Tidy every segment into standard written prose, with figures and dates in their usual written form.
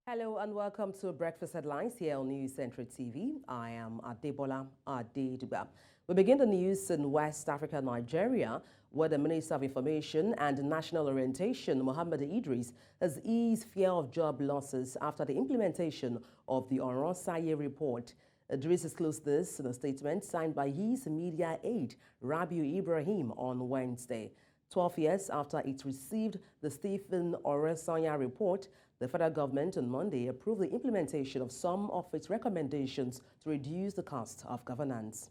Hello and welcome to Breakfast Headlines here on News Central TV. I am Adebola Adeduba. We begin the news in West Africa, Nigeria, where the Minister of Information and National Orientation, Mohammed Idris, has eased fear of job losses after the implementation of the Oronsaye report. Idris disclosed this in a statement signed by his media aide, Rabiu Ibrahim, on Wednesday. 12 years after it received the Stephen Oronsaye report, the federal government on Monday approved the implementation of some of its recommendations to reduce the cost of governance.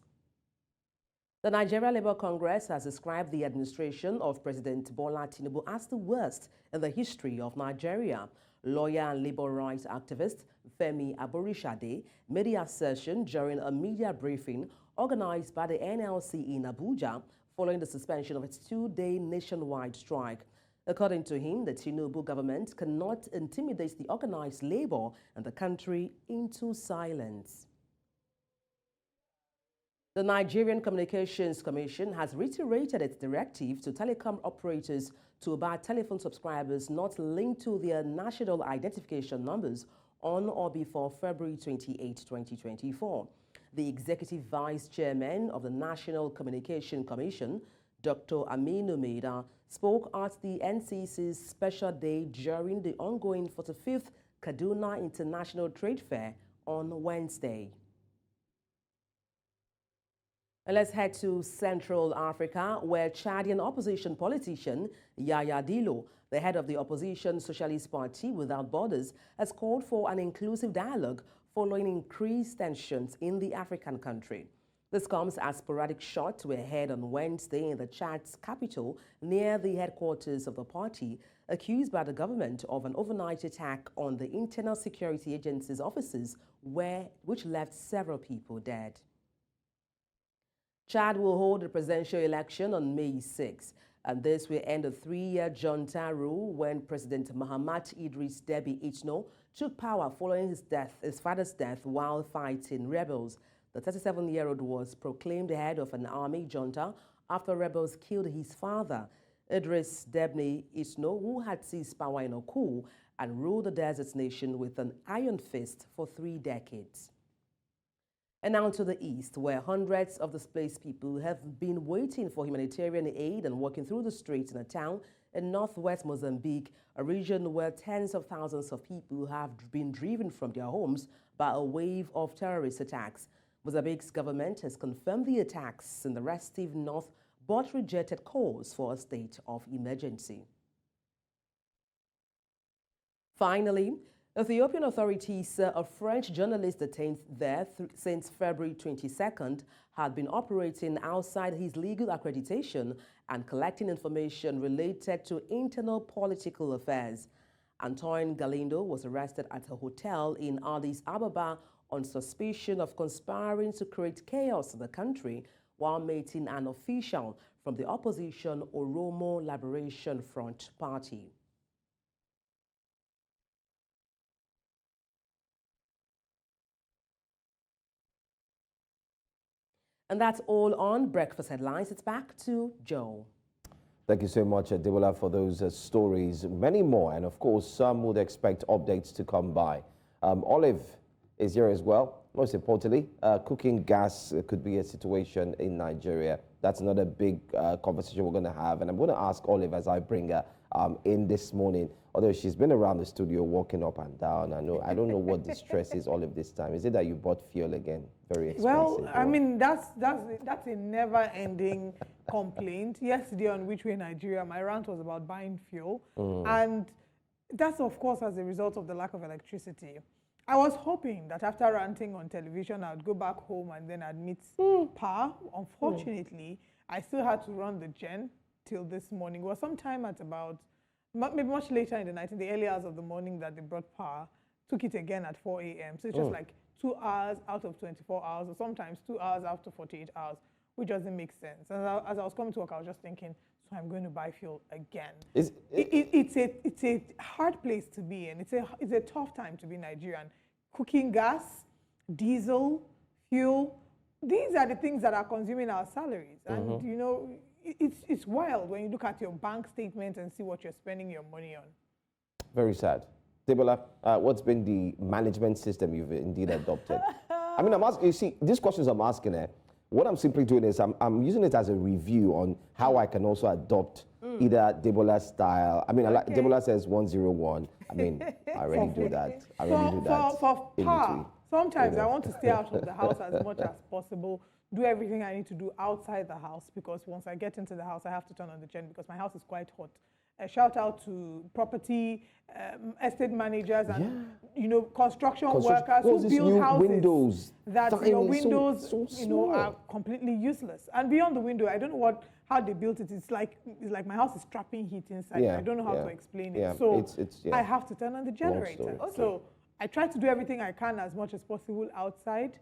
The Nigeria Labour Congress has described the administration of President Bola Tinubu as the worst in the history of Nigeria. Lawyer and labor rights activist Femi Aborishade made the assertion during a media briefing organized by the NLC in Abuja following the suspension of its two-day nationwide strike. According to him, the Tinubu government cannot intimidate the organized labor and the country into silence. The Nigerian Communications Commission has reiterated its directive to telecom operators to buy telephone subscribers not linked to their national identification numbers on or before February 28, 2024. The Executive Vice Chairman of the National Communication Commission, Dr. Aminu Maida, spoke at the NCC's special day during the ongoing 45th Kaduna International Trade Fair on Wednesday. And let's head to Central Africa, where Chadian opposition politician Yaya Dillo, the head of the opposition Socialist Party Without Borders, has called for an inclusive dialogue following increased tensions in the African country. This comes as sporadic shots were heard on Wednesday in the Chad's capital near the headquarters of the party, accused by the government of an overnight attack on the Internal Security Agency's offices, which left several people dead. Chad will hold a presidential election on May 6, and this will end a three-year junta rule when President Mahamat Idris Deby Itno took power following his father's death while fighting rebels. The 37-year-old was proclaimed head of an army junta after rebels killed his father. Idris Deby Itno, who had seized power in a coup and ruled the desert nation with an iron fist for 3 decades. And now to the east, where hundreds of displaced people have been waiting for humanitarian aid and walking through the streets in a town in northwest Mozambique, a region where tens of thousands of people have been driven from their homes by a wave of terrorist attacks. Mozambique's government has confirmed the attacks in the restive north, but rejected calls for a state of emergency. Finally, Ethiopian authorities say a French journalist detained there since February 22nd had been operating outside his legal accreditation and collecting information related to internal political affairs. Antoine Galindo was arrested at a hotel in Addis Ababa on suspicion of conspiring to create chaos in the country while meeting an official from the opposition Oromo Liberation Front party. And that's all on Breakfast Headlines. It's back to Joe. Thank you so much, Adebola, for those stories. Many more, and of course, some would expect updates to come by. Olive is here as well. Most importantly, cooking gas could be a situation in Nigeria. That's another big conversation we're going to have. And I'm going to ask Olive as I bring her in this morning, although she's been around the studio walking up and down. I don't know what the stress is, Olive, this time. Is it that you bought fuel again? Very expensive. Well, I mean, that's a never-ending complaint. Yesterday on Which Way Nigeria, my rant was about buying fuel. And that's, of course, as a result of the lack of electricity. I was hoping that after ranting on television, I'd go back home and then I'd meet power. Unfortunately, I still had to run the gen till this morning. It was sometime at about, maybe much later in the night, in the early hours of the morning that they brought power, took it again at 4 a.m. So it's just like 2 hours out of 24 hours, or sometimes 2 hours after 48 hours, which doesn't make sense. And as I was coming to work, I was just thinking, so I'm going to buy fuel again. It's a hard place to be in. It's a tough time to be Nigerian. Cooking gas, diesel, fuel, these are the things that are consuming our salaries. And, you know, it's wild when you look at your bank statement and see what you're spending your money on. Very sad. Debola, what's been the management system you've indeed adopted? I mean, I'm asking, you see, these questions I'm asking, what I'm simply doing is I'm using it as a review on how I can also adopt either Debola's style. I mean, Debola says 101. I mean, I already do that. I already do that. For power, sometimes I want to stay out of the house as much as possible, do everything I need to do outside the house, because once I get into the house, I have to turn on the gen because my house is quite hot. A shout out to property, estate managers, and construction workers who build houses windows, that your windows are completely useless. And beyond the window, I don't know how they built it. It's like my house is trapping heat inside. I don't know how to explain it. So I have to turn on the generator. Okay. So I try to do everything I can as much as possible outside.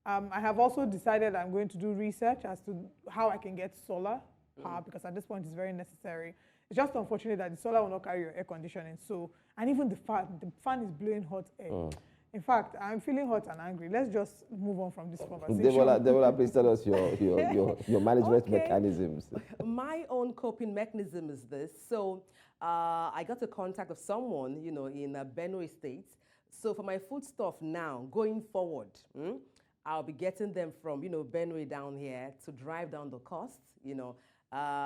I have also decided I'm going to do research as to how I can get solar power, because at this point it's very necessary. It's just unfortunate that the solar will not carry your air conditioning. So, and even the fan is blowing hot air. In fact, I'm feeling hot and angry. Let's just move on from this conversation. Debola, please tell us your management mechanisms. My own coping mechanism is this. So I got a contact of someone, in Benue State. So for my foodstuff now, going forward, I'll be getting them from, Benue down here to drive down the costs,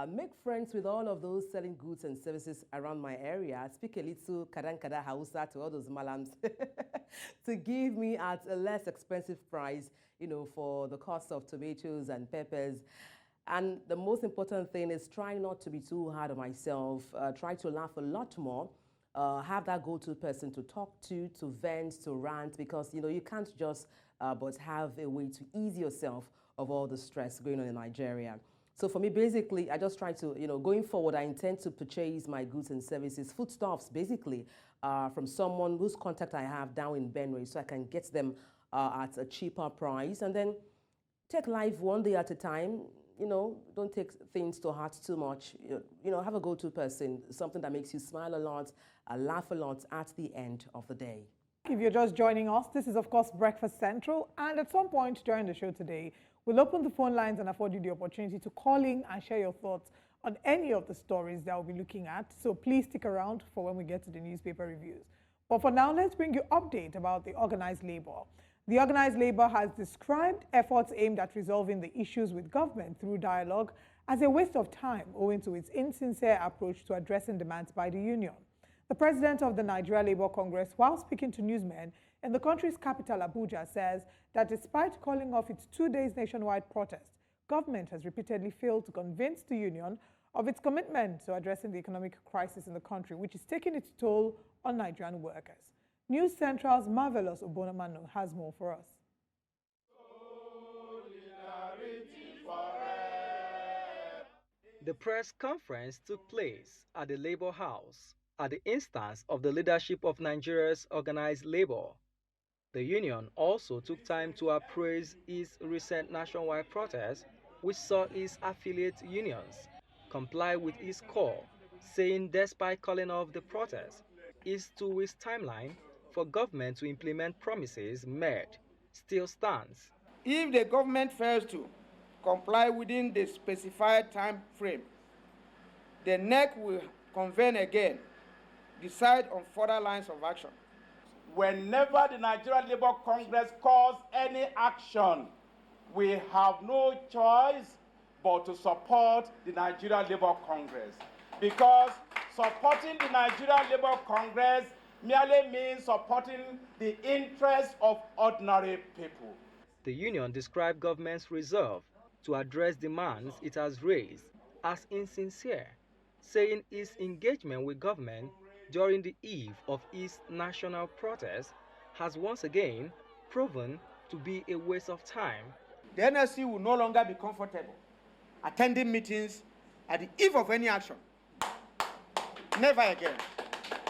make friends with all of those selling goods and services around my area, speak a little Kada Hausa to all those malams to give me at a less expensive price, for the cost of tomatoes and peppers. And the most important thing is try not to be too hard on myself, try to laugh a lot more, have that go-to person to talk to vent, to rant, because, you can't just but have a way to ease yourself of all the stress going on in Nigeria. So for me, basically, I just try to, going forward, I intend to purchase my goods and services, foodstuffs, basically, from someone whose contact I have down in Benue, so I can get them at a cheaper price, and then take life one day at a time. Don't take things to heart too much. Have a go-to person, something that makes you smile a lot, laugh a lot at the end of the day. If you're just joining us, this is, of course, Breakfast Central, and at some point during the show today, we'll open the phone lines and afford you the opportunity to call in and share your thoughts on any of the stories that we'll be looking at. So please stick around for when we get to the newspaper reviews. But for now, let's bring you update about the organized labor. The organized labor has described efforts aimed at resolving the issues with government through dialogue as a waste of time owing to its insincere approach to addressing demands by the union. The president of the Nigeria Labour Congress, while speaking to newsmen in the country's capital, Abuja, says that despite calling off its 2 days nationwide protest, government has repeatedly failed to convince the union of its commitment to addressing the economic crisis in the country, which is taking its toll on Nigerian workers. News Central's Marvelous Obonamano has more for us. The press conference took place at the Labour House at the instance of the leadership of Nigeria's organized labor. The union also took time to appraise its recent nationwide protest, which saw its affiliate unions comply with its call, saying despite calling off the protest, its 2 weeks timeline for government to implement promises made still stands. If the government fails to comply within the specified time frame, the NEC will convene again, decide on further lines of action. Whenever the Nigerian Labour Congress calls any action, we have no choice but to support the Nigerian Labour Congress, because supporting the Nigerian Labour Congress merely means supporting the interests of ordinary people. The union described government's resolve to address demands it has raised as insincere, saying its engagement with government during the eve of its national protest has once again proven to be a waste of time. The NSC will no longer be comfortable attending meetings at the eve of any action. Never again.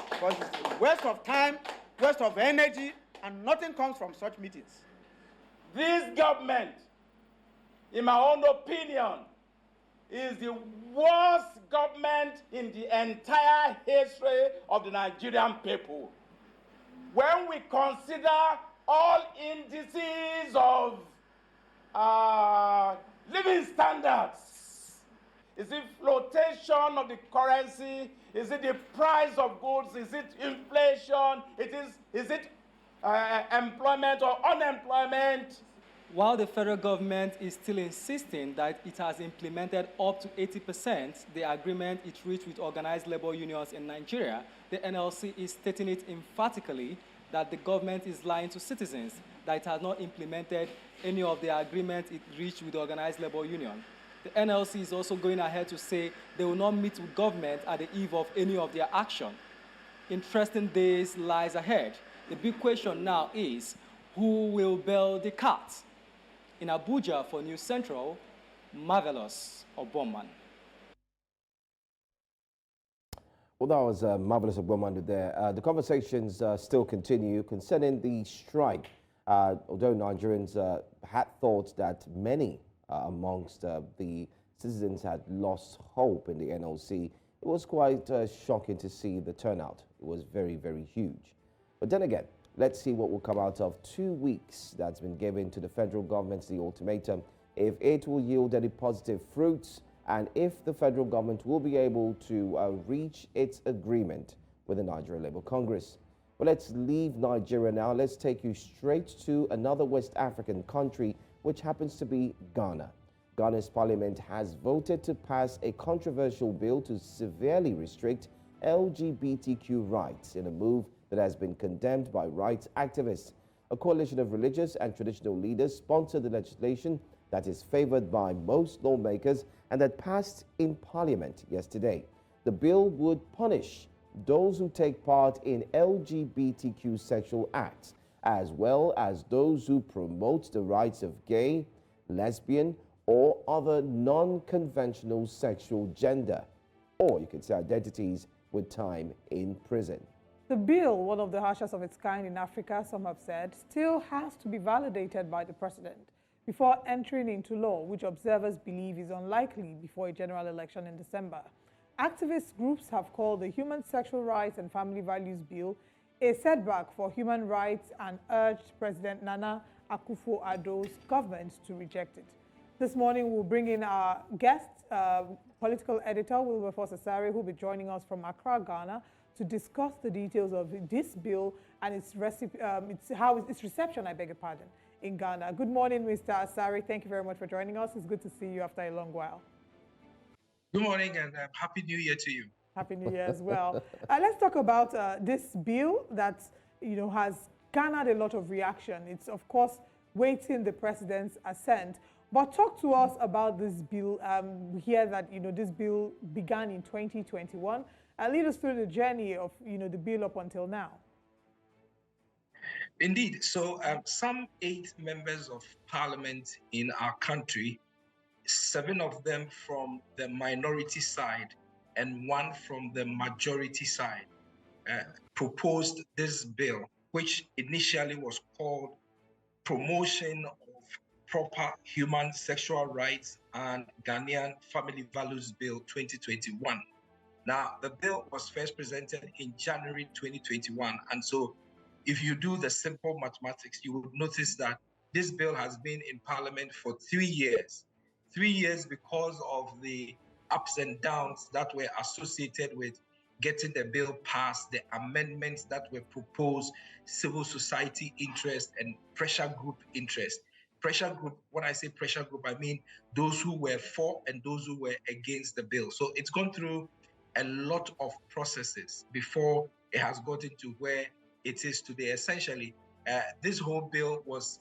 Because it's a waste of time, waste of energy, and nothing comes from such meetings. This government, in my own opinion, is the worst government in the entire history of the Nigerian people. When we consider all indices of living standards, Is it flotation of the currency? Is it the price of goods? Is it inflation? Is it employment or unemployment? While the federal government is still insisting that it has implemented up to 80% the agreement it reached with organized labor unions in Nigeria, the NLC is stating it emphatically that the government is lying to citizens, that it has not implemented any of the agreement it reached with the organized labor union. The NLC is also going ahead to say they will not meet with government at the eve of any of their action. Interesting days lies ahead. The big question now is, who will bail the cat? In Abuja for News Central, Marvelous Obomman. Well, that was Marvelous Obomman there. The conversations still continue concerning the strike. Although Nigerians had thought that many amongst the citizens had lost hope in the NLC, it was quite shocking to see the turnout. It was very, very huge. But then again, let's see what will come out of 2 weeks that's been given to the federal government, the ultimatum, if it will yield any positive fruits and if the federal government will be able to reach its agreement with the Nigerian Labour Congress. Well, let's leave Nigeria now. Let's take you straight to another West African country, which happens to be Ghana. Ghana's parliament has voted to pass a controversial bill to severely restrict LGBTQ rights in a move that has been condemned by rights activists. A coalition of religious and traditional leaders sponsored the legislation that is favored by most lawmakers and that passed in parliament yesterday. The bill would punish those who take part in LGBTQ sexual acts, as well as those who promote the rights of gay, lesbian, or other non-conventional sexual gender, or you could say identities, with time in prison. The bill, one of the harshest of its kind in Africa, some have said, still has to be validated by the president before entering into law, which observers believe is unlikely before a general election in December. Activist groups have called the Human Sexual Rights and Family Values Bill a setback for human rights and urged President Nana Akufo-Addo's government to reject it. This morning, we'll bring in our guest, political editor Wilberforce Asare, who will be joining us from Accra, Ghana, to discuss the details of this bill and its reception, I beg your pardon, in Ghana. Good morning, Mr. Asare. Thank you very much for joining us. It's good to see you after a long while. Good morning and Happy New Year to you. Happy New Year as well. Let's talk about this bill that has garnered a lot of reaction. It's of course waiting the president's assent. But talk to us about this bill. We hear that this bill began in 2021. Lead us through the journey of the bill up until now. Indeed. So some 8 members of parliament in our country, 7 of them from the minority side and 1 from the majority side, proposed this bill, which initially was called Promotion of Proper Human Sexual Rights and Ghanaian Family Values Bill 2021. Now, the bill was first presented in January 2021. And so if you do the simple mathematics, you would notice that this bill has been in Parliament for 3 years. 3 years because of the ups and downs that were associated with getting the bill passed, the amendments that were proposed, civil society interest and pressure group interest. Pressure group, when I say pressure group, I mean those who were for and those who were against the bill. So it's gone through a lot of processes before it has gotten to where it is today. Essentially, this whole bill was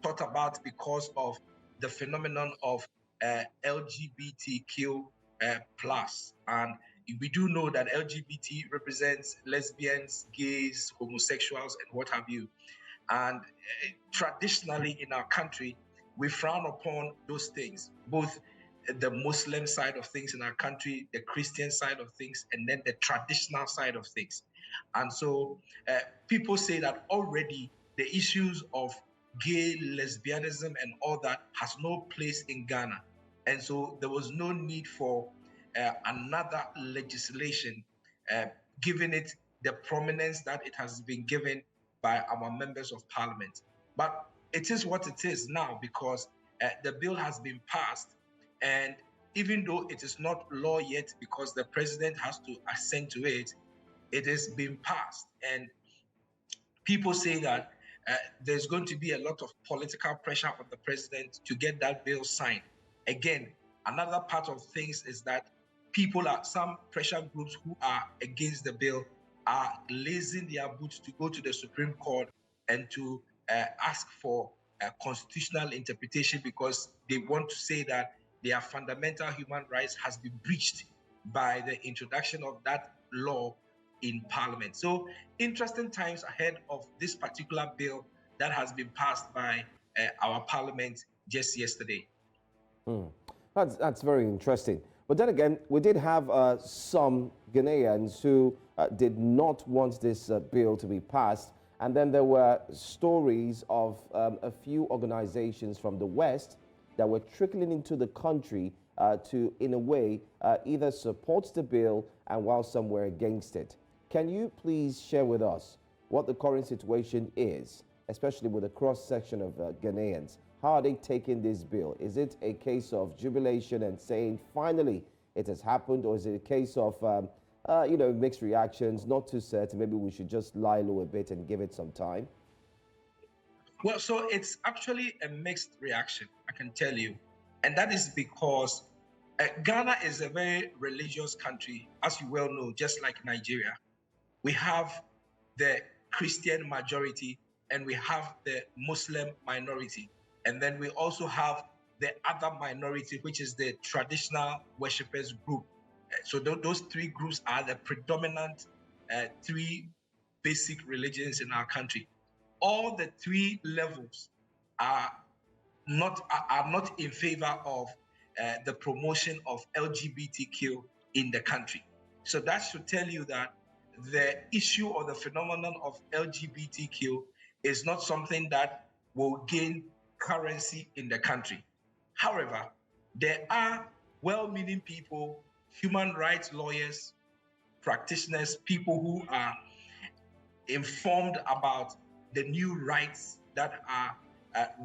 thought about because of the phenomenon of LGBTQ plus. And we do know that LGBT represents lesbians, gays, homosexuals, and what have you. And traditionally in our country, we frown upon those things, both the Muslim side of things in our country, the Christian side of things, and then the traditional side of things. And so people say that already the issues of gay, lesbianism, and all that has no place in Ghana. And so there was no need for another legislation, giving it the prominence that it has been given by our members of parliament. But it is what it is now because the bill has been passed and even though it is not law yet because the president has to assent to it, it has been passed. And people say that there's going to be a lot of political pressure on the president to get that bill signed. Again, another part of things is that some pressure groups who are against the bill are lacing their boots to go to the Supreme Court and to ask for a constitutional interpretation, because they want to say that their fundamental human rights has been breached by the introduction of that law in Parliament. So interesting times ahead of this particular bill that has been passed by our Parliament just yesterday. That's very interesting. But then again, we did have some Ghanaians who did not want this bill to be passed. And then there were stories of a few organizations from the West that were trickling into the country to, in a way, either support the bill and while some were against it. Can you please share with us what the current situation is, especially with a cross-section of Ghanaians? How are they taking this bill? Is it a case of jubilation and saying, finally, it has happened? Or is it a case of, mixed reactions, not too certain, maybe we should just lie low a bit and give it some time? Well, so it's actually a mixed reaction, I can tell you. And that is because Ghana is a very religious country, as you well know, just like Nigeria. We have the Christian majority and we have the Muslim minority. And then we also have the other minority, which is the traditional worshippers group. So those three groups are the predominant three basic religions in our country. All the three levels are not in favor of the promotion of LGBTQ in the country. So that should tell you that the issue or the phenomenon of LGBTQ is not something that will gain currency in the country. However, there are well-meaning people, human rights lawyers, practitioners, people who are informed about the new rights that are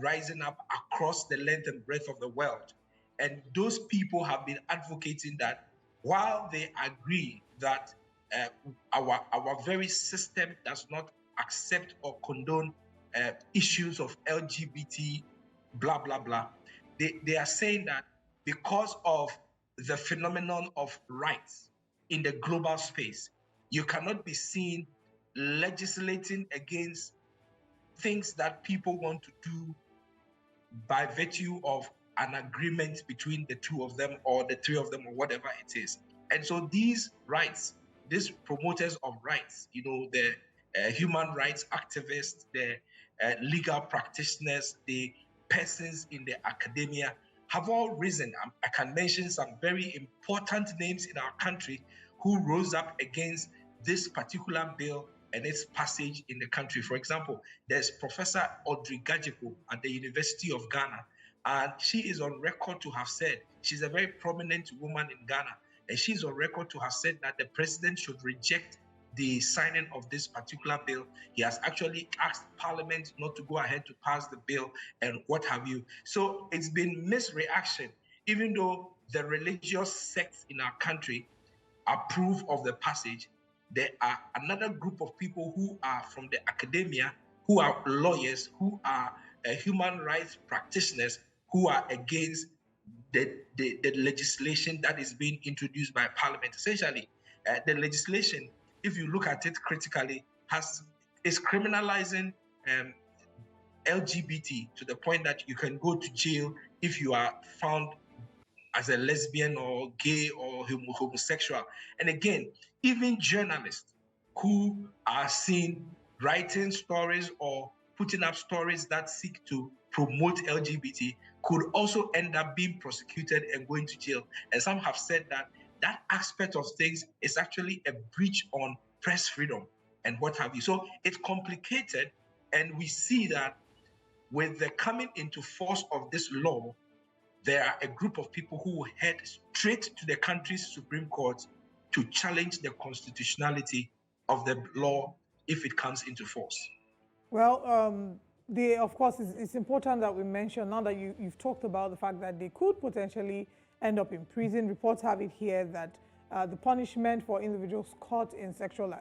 rising up across the length and breadth of the world. And those people have been advocating that while they agree that our very system does not accept or condone issues of LGBT, blah, blah, blah, they are saying that because of the phenomenon of rights in the global space, you cannot be seen legislating against things that people want to do by virtue of an agreement between the two of them or the three of them or whatever it is. And so these rights, these promoters of rights, the human rights activists, the legal practitioners, the persons in the academia have all risen. I can mention some very important names in our country who rose up against this particular bill and its passage in the country. For example, there's Professor Audrey Gajepo at the University of Ghana, and she is on record to have said, she's a very prominent woman in Ghana, and she's on record to have said that the president should reject the signing of this particular bill. He has actually asked Parliament not to go ahead to pass the bill and what have you. So it's been misreaction, even though the religious sects in our country approve of the passage. There are another group of people who are from the academia, who are lawyers, who are human rights practitioners, who are against the legislation that is being introduced by Parliament. Essentially, the legislation, if you look at it critically, is criminalizing LGBT to the point that you can go to jail if you are found as a lesbian or gay or homosexual. And again, even journalists who are seen writing stories or putting up stories that seek to promote LGBT could also end up being prosecuted and going to jail. And some have said that that aspect of things is actually a breach on press freedom and what have you. So it's complicated, and we see that with the coming into force of this law, there are a group of people who will head straight to the country's Supreme Court to challenge the constitutionality of the law if it comes into force. Well, of course, it's important that we mention, now that you've talked about the fact that they could potentially end up in prison. Reports have it here that the punishment for individuals caught in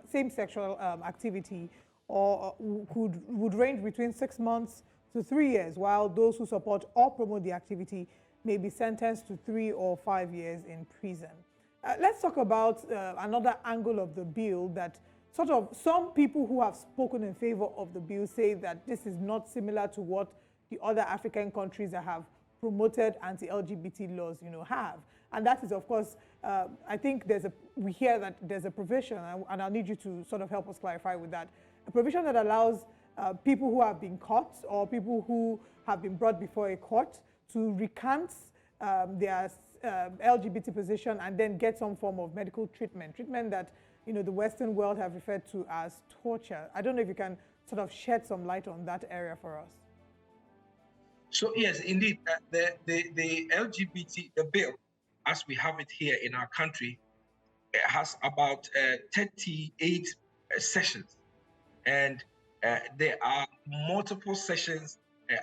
same sexual activity would range between 6 months to 3 years, while those who support or promote the activity may be sentenced to 3 or 5 years in prison. Let's talk about another angle of the bill that sort of some people who have spoken in favor of the bill say that this is not similar to what the other African countries that have promoted anti-LGBT laws, have. And that is, of course, I think we hear that there's a provision, and I'll need you to sort of help us clarify with that, a provision that allows people who have been caught or people who have been brought before a court to recant their LGBT position and then get some form of medical treatment that the Western world have referred to as torture. I don't know if you can sort of shed some light on that area for us. So yes, indeed, the LGBT, the bill, as we have it here in our country, has about 38 sessions. And there are multiple sessions,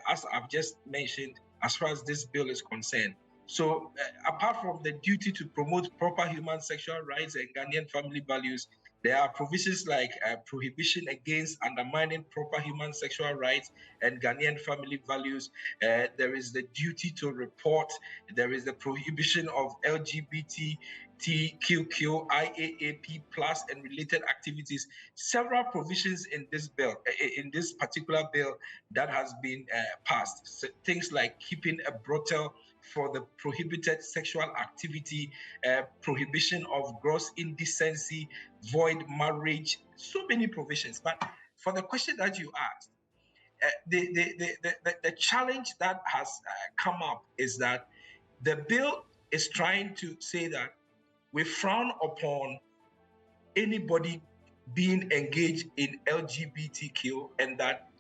as I've just mentioned, as far as this bill is concerned. So apart from the duty to promote proper human sexual rights and Ghanaian family values, there are provisions like prohibition against undermining proper human sexual rights and Ghanaian family values. There is the duty to report. There is the prohibition of LGBTQQ, IAAP plus and related activities. Several provisions in this bill, in this particular bill that has been passed. So things like keeping a brothel for the prohibited sexual activity, prohibition of gross indecency, void marriage, so many provisions. But for the question that you asked, the challenge that has come up is that the bill is trying to say that we frown upon anybody being engaged in LGBTQ, and that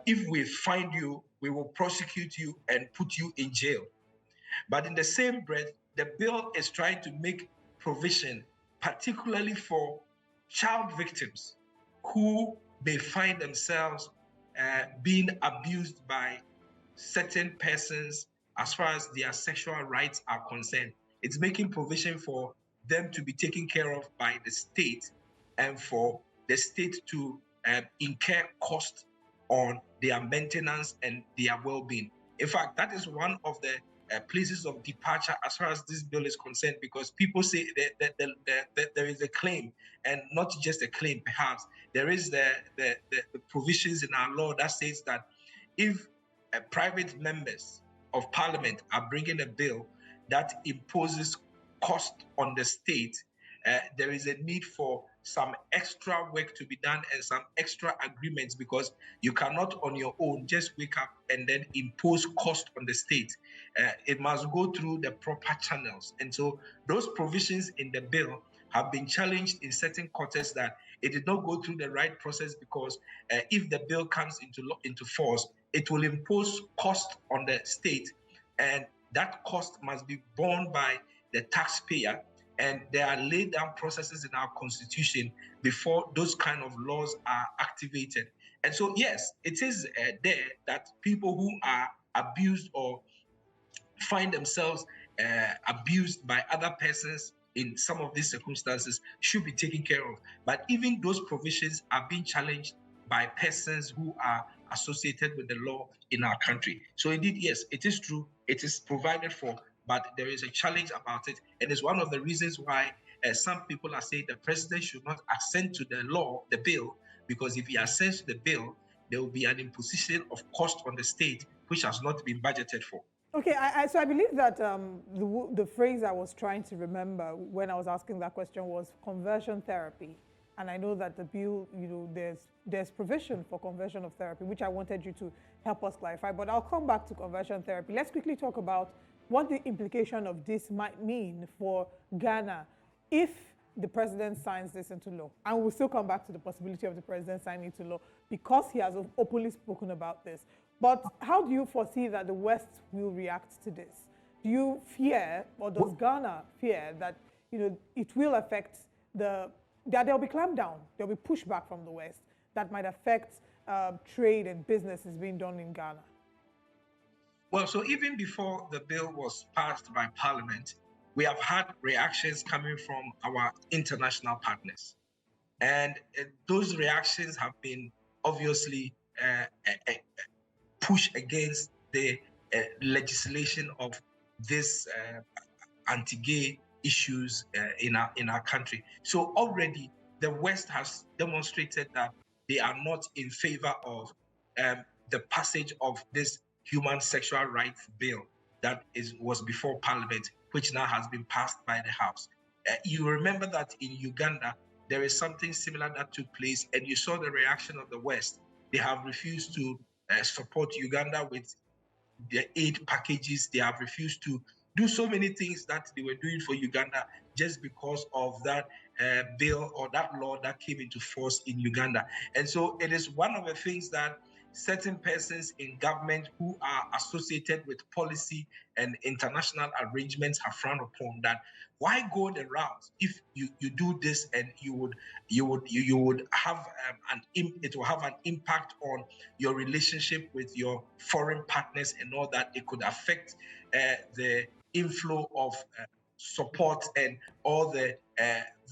if we find you, we will prosecute you and put you in jail. But in the same breath, the bill is trying to make provision, particularly for child victims who may find themselves being abused by certain persons as far as their sexual rights are concerned. It's making provision for them to be taken care of by the state and for the state to incur cost on their maintenance and their well-being. In fact, that is one of the places of departure as far as this bill is concerned, because people say that there is a claim, and not just a claim, perhaps. There is the provisions in our law that says that if private members of parliament are bringing a bill that imposes cost on the state, there is a need for some extra work to be done and some extra agreements, because you cannot on your own just wake up and then impose cost on the state. It must go through the proper channels. And so those provisions in the bill have been challenged in certain quarters that it did not go through the right process, because if the bill comes into force, it will impose cost on the state, and that cost must be borne by the taxpayer. And there are laid down processes in our constitution before those kind of laws are activated. And so, yes, it is there that people who are abused or find themselves abused by other persons in some of these circumstances should be taken care of. But even those provisions are being challenged by persons who are associated with the law in our country. So indeed, yes, it is true, it is provided for, but there is a challenge about it. And it's one of the reasons why some people are saying the president should not assent to the law, the bill, because if he assents to the bill, there will be an imposition of cost on the state, which has not been budgeted for. Okay, so I believe that the phrase I was trying to remember when I was asking that question was conversion therapy. And I know that the bill, there's provision for conversion of therapy, which I wanted you to help us clarify. But I'll come back to conversion therapy. Let's quickly talk about what the implication of this might mean for Ghana if the president signs this into law. And we'll still come back to the possibility of the president signing into law because he has openly spoken about this. But how do you foresee that the West will react to this? Do you fear, or does Ghana fear that it will affect that there'll be clampdown, there'll be pushback from the West that might affect trade and businesses being done in Ghana? Well, so even before the bill was passed by Parliament, we have had reactions coming from our international partners. And those reactions have been obviously push against the legislation of this anti-gay issues in our country. So already the West has demonstrated that they are not in favor of the passage of this human sexual rights bill that was before Parliament, which now has been passed by the House. You remember that in Uganda, there is something similar that took place, and you saw the reaction of the West. They have refused to support Uganda with their aid packages. They have refused to do so many things that they were doing for Uganda just because of that bill or that law that came into force in Uganda. And so it is one of the things that certain persons in government who are associated with policy and international arrangements have frowned upon. That why go the route if you do this, and you would have it will have an impact on your relationship with your foreign partners and all that. It could affect the inflow of support and all the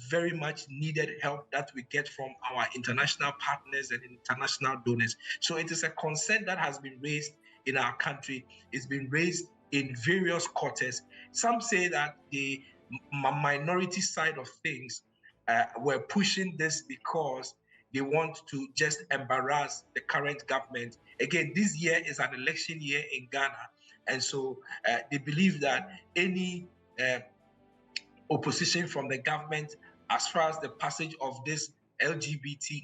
very much needed help that we get from our international partners and international donors. So it is a concern that has been raised in our country. It's been raised in various quarters. Some say that the minority side of things were pushing this because they want to just embarrass the current government. Again, this year is an election year in Ghana. And so they believe that any opposition from the government as far as the passage of this LGBT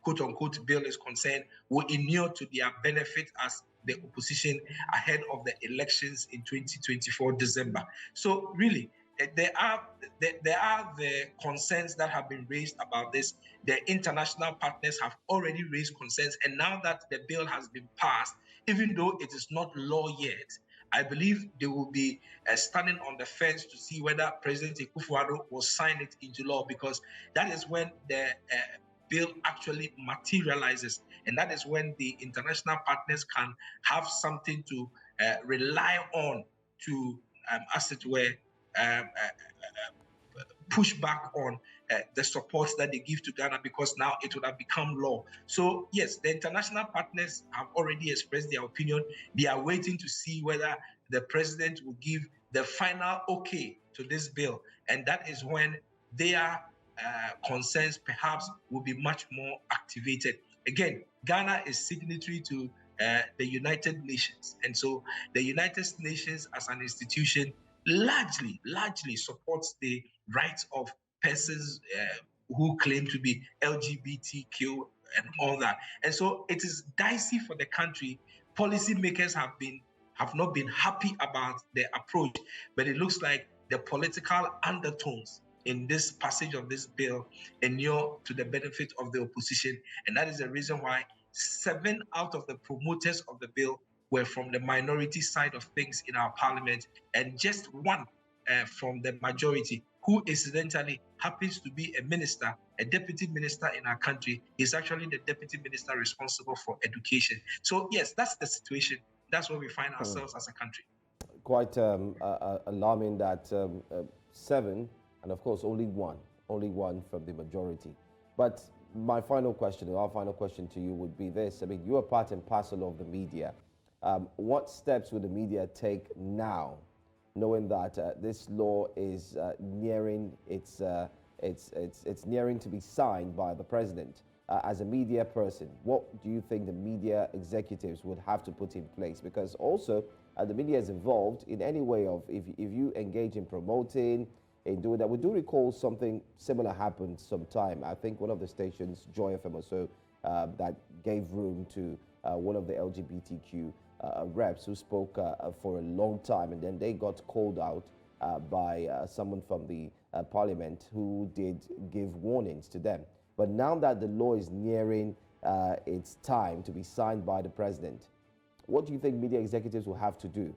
quote-unquote bill is concerned will inure to their benefit as the opposition ahead of the elections in 2024 December. So really, there are the concerns that have been raised about this. The international partners have already raised concerns, and now that the bill has been passed, even though it is not law yet, I believe they will be standing on the fence to see whether President Ikechukwu will sign it into law, because that is when the bill actually materializes, and that is when the international partners can have something to rely on to, as it were, push back on the support that they give to Ghana, because now it would have become law. So yes, the international partners have already expressed their opinion. They are waiting to see whether the president will give the final okay to this bill, and that is when their concerns perhaps will be much more activated. Again, Ghana is signatory to the United Nations, and so the United Nations as an institution largely supports the rights of persons who claim to be LGBTQ and all that. And so it is dicey for the country. Policymakers have not been happy about the approach, but it looks like the political undertones in this passage of this bill inure to the benefit of the opposition. And that is the reason why 7 out of the promoters of the bill were from the minority side of things in our parliament, and just 1 from the majority, who incidentally happens to be a minister, a deputy minister in our country. Is actually the deputy minister responsible for education. So yes, that's the situation. That's where we find ourselves as a country. Quite alarming that 7, and of course only one from the majority. But my final question, or our final question to you would be this. I mean, you are part and parcel of the media. What steps would the media take now, knowing that this law is nearing it's nearing to be signed by the president? As a media person, what do you think the media executives would have to put in place? Because also the media is involved in any way of, if you engage in promoting, in doing that. We do recall something similar happened sometime. I think one of the stations, Joy FM or so, that gave room to one of the LGBTQ reps who spoke for a long time, and then they got called out by someone from the parliament who did give warnings to them. But now that the law is nearing its time to be signed by the president, what do you think media executives will have to do?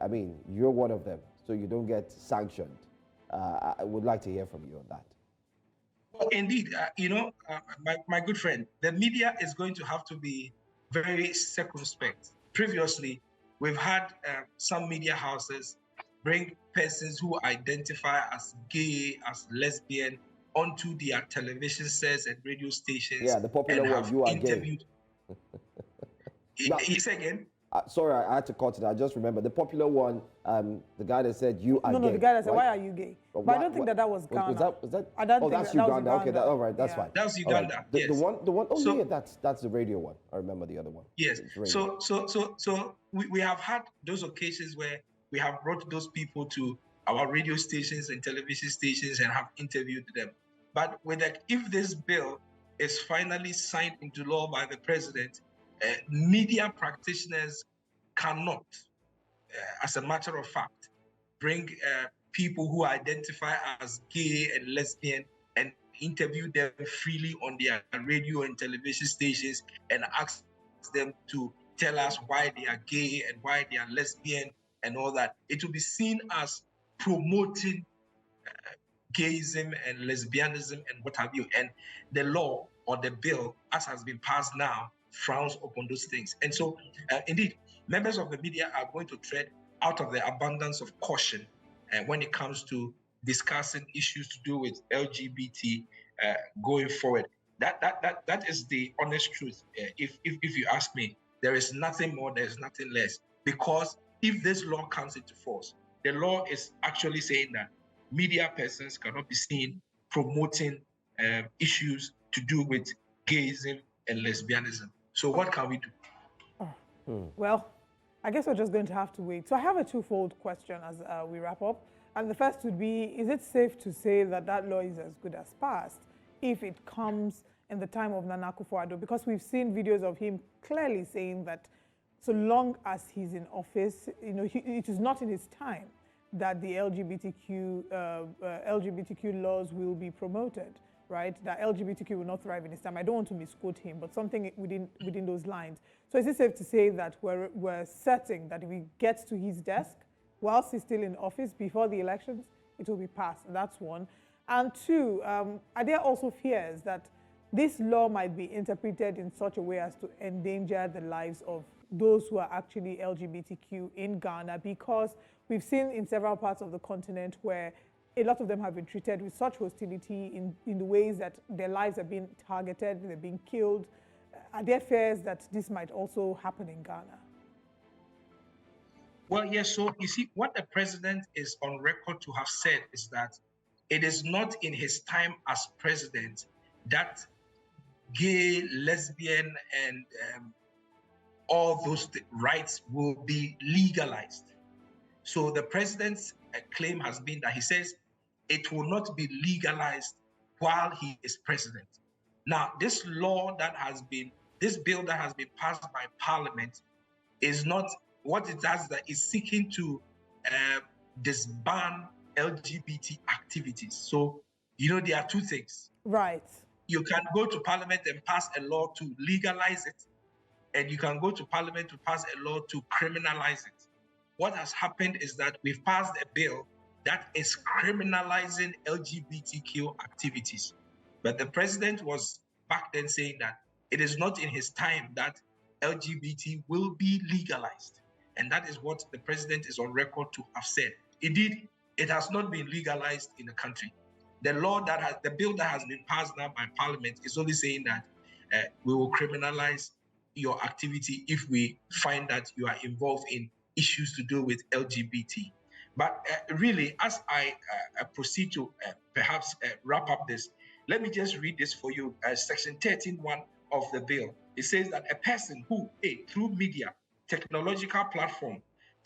I mean, you're one of them, so you don't get sanctioned. I would like to hear from you on that. Indeed, my good friend, the media is going to have to be very circumspect. Previously, we've had some media houses bring persons who identify as gay, as lesbian, onto their television sets and radio stations. Yeah, the popular one, you are gay. You say again? Sorry, I had to cut it. I just remember the popular one. The guy that said you are gay. No, the guy that said, right? "Why are you gay?" But I don't think that was Ghana. Was that? I don't oh, think that's that Uganda. was Okay, all right, that's fine. That's Uganda. Right. The one. Oh, so, yeah, that's the radio one. I remember the other one. Yes. So we have had those occasions where we have brought those people to our radio stations and television stations and have interviewed them. But if this bill is finally signed into law by the president, media practitioners cannot, as a matter of fact, bring people who identify as gay and lesbian and interview them freely on their radio and television stations and ask them to tell us why they are gay and why they are lesbian and all that. It will be seen as promoting gayism and lesbianism and what have you. And the law or the bill, as has been passed now, frowns upon those things. And so, indeed, members of the media are going to tread out of the abundance of caution when it comes to discussing issues to do with LGBT going forward. That is the honest truth. If you ask me, there is nothing more, there is nothing less. Because if this law comes into force, the law is actually saying that media persons cannot be seen promoting issues to do with gayism and lesbianism. So what can we do? Well, I guess we're just going to have to wait. So I have a twofold question as we wrap up. And the first would be, is it safe to say that that law is as good as passed if it comes in the time of Nana Akufo-Addo? Because we've seen videos of him clearly saying that so long as he's in office, it is not in his time that the LGBTQ laws will be promoted, right? That LGBTQ will not thrive in his time. I don't want to misquote him, but something within those lines. So is it safe to say that we're certain that if he gets to his desk whilst he's still in office before the elections, it will be passed? That's one. And two, are there also fears that this law might be interpreted in such a way as to endanger the lives of those who are actually LGBTQ in Ghana? Because we've seen in several parts of the continent where a lot of them have been treated with such hostility in the ways that their lives are being targeted, they're being killed. Are there fears that this might also happen in Ghana? Well, yes, so you see, what the president is on record to have said is that it is not in his time as president that gay, lesbian, and all those rights will be legalized. So the president's claim has been that he says it will not be legalized while he is president. Now, this bill that has been passed by Parliament is not, what it does that is seeking to disband LGBT activities. So, there are two things. Right. You can go to Parliament and pass a law to legalize it, and you can go to Parliament to pass a law to criminalize it. What has happened is that we've passed a bill that is criminalizing LGBTQ activities. But the president was back then saying that it is not in his time that LGBT will be legalized. And that is what the president is on record to have said. Indeed, it has not been legalized in the country. The bill that has been passed now by Parliament is only saying that we will criminalize your activity if we find that you are involved in issues to do with LGBT. But really, as I proceed to perhaps wrap up this, let me just read this for you. Section 13(1) of the bill. It says that a person who, through media, technological platform,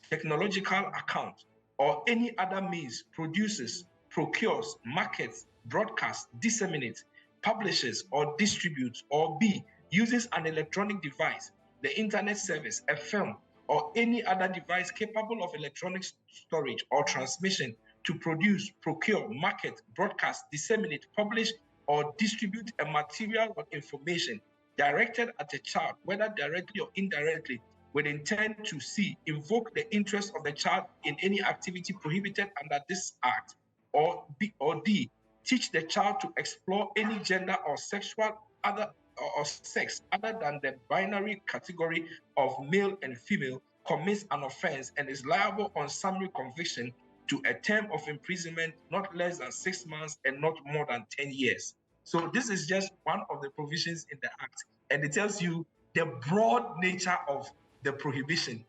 technological account, or any other means produces, procures, markets, broadcasts, disseminates, publishes, or distributes, or B, uses an electronic device, the internet service, a film, or any other device capable of electronic storage or transmission to produce, procure, market, broadcast, disseminate, publish, or distribute a material or information directed at a child, whether directly or indirectly, with intent to C, invoke the interest of the child in any activity prohibited under this act, or B or D, teach the child to explore any gender or sexual or sex other than the binary category of male and female, commits an offense and is liable on summary conviction to a term of imprisonment not less than 6 months and not more than 10 years. So this is just one of the provisions in the Act, and it tells you the broad nature of the prohibition.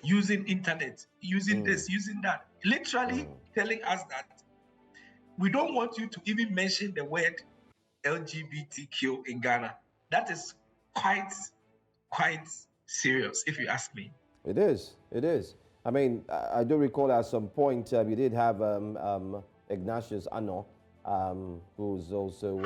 Using internet, using this, using that, literally telling us that we don't want you to even mention the word LGBTQ in Ghana. That is quite serious, if you ask me. It is. I mean, I do recall at some point you did have Ignatius Ano, who's also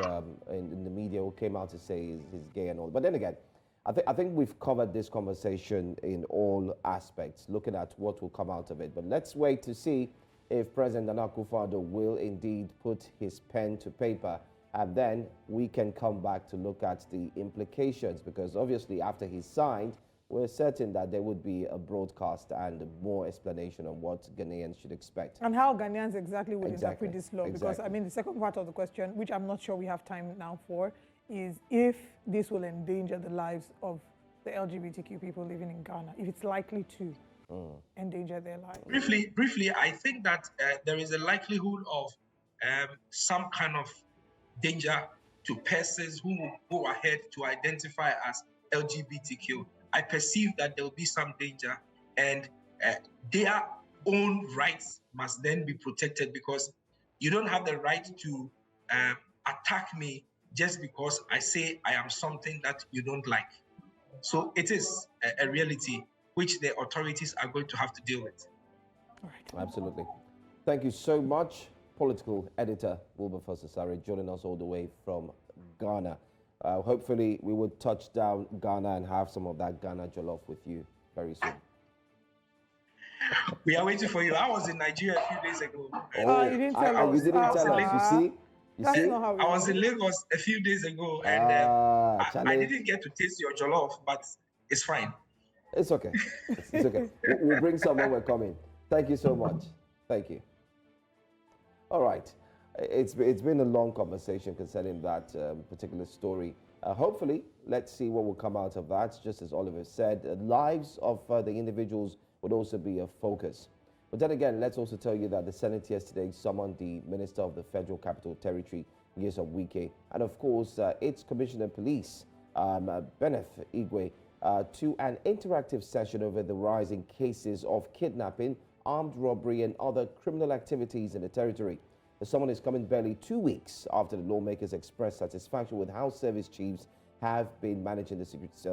in the media, who came out to say he's gay and all. But then again, I think we've covered this conversation in all aspects, looking at what will come out of it. But let's wait to see if President Nana Akufo-Addo will indeed put his pen to paper, and then we can come back to look at the implications, because obviously after he's signed, we're certain that there would be a broadcast and more explanation on what Ghanaians should expect. And how Ghanaians exactly would interpret this law. Because, I mean, the second part of the question, which I'm not sure we have time now for, is if this will endanger the lives of the LGBTQ people living in Ghana, if it's likely to endanger their lives. Briefly, I think that there is a likelihood of some kind of danger to persons who will go ahead to identify as LGBTQ. I perceive that there will be some danger, and their own rights must then be protected, because you don't have the right to attack me just because I say I am something that you don't like. So it is a reality which the authorities are going to have to deal with. All right. Absolutely. Thank you so much, political editor Wilberforce Asare, joining us all the way from Ghana. Hopefully we would touch down Ghana and have some of that Ghana jollof with you very soon. We are waiting for you. I was in Nigeria a few days ago. Oh, you didn't tell us. You didn't tell us. You see? That's not how I was in Lagos a few days ago, and I didn't get to taste your jollof, but it's fine. It's okay. It's okay. We'll bring someone when we're coming. Thank you so much. Thank you. All right. It's been a long conversation concerning that particular story. Hopefully, let's see what will come out of that. Just as Oliver said, the lives of the individuals would also be a focus. But then again, let's also tell you that the Senate yesterday summoned the Minister of the Federal Capital Territory, Nyesom Wike, and of course, its Commissioner of Police, Benef Igwe, to an interactive session over the rising cases of kidnapping, armed robbery, and other criminal activities in the territory. The summon is coming barely 2 weeks after the lawmakers expressed satisfaction with how service chiefs have been managing the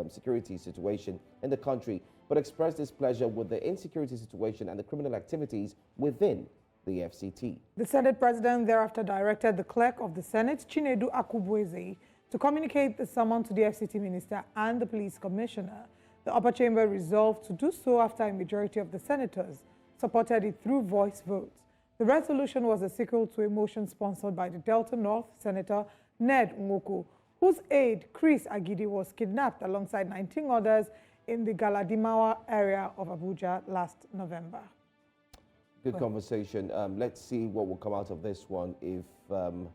security situation in the country, but expressed displeasure with the insecurity situation and the criminal activities within the FCT. The Senate President thereafter directed the Clerk of the Senate, Chinedu Akubweze, to communicate the summon to the FCT Minister and the Police Commissioner. The upper chamber resolved to do so after a majority of the senators supported it through voice votes. The resolution was a sequel to a motion sponsored by the Delta North Senator Ned Nwoko, whose aide, Chris Agidi, was kidnapped alongside 19 others in the Galadimawa area of Abuja last November. Good conversation. Let's see what will come out of this one, if the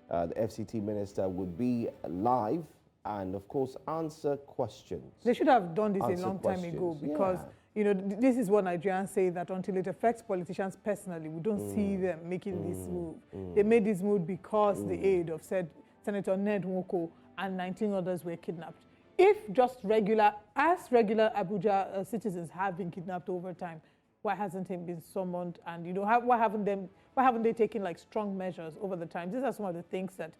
FCT minister would be live and, of course, answer questions. They should have done this a long time ago, because you know, this is what Nigerians say, that until it affects politicians personally, we don't see them making this move. They made this move because the aide of said Senator Ned Nwoko and 19 others were kidnapped. If just regular Abuja citizens have been kidnapped over time, why hasn't he been summoned? And you know, why haven't they taken like strong measures over the time? These are some of the things that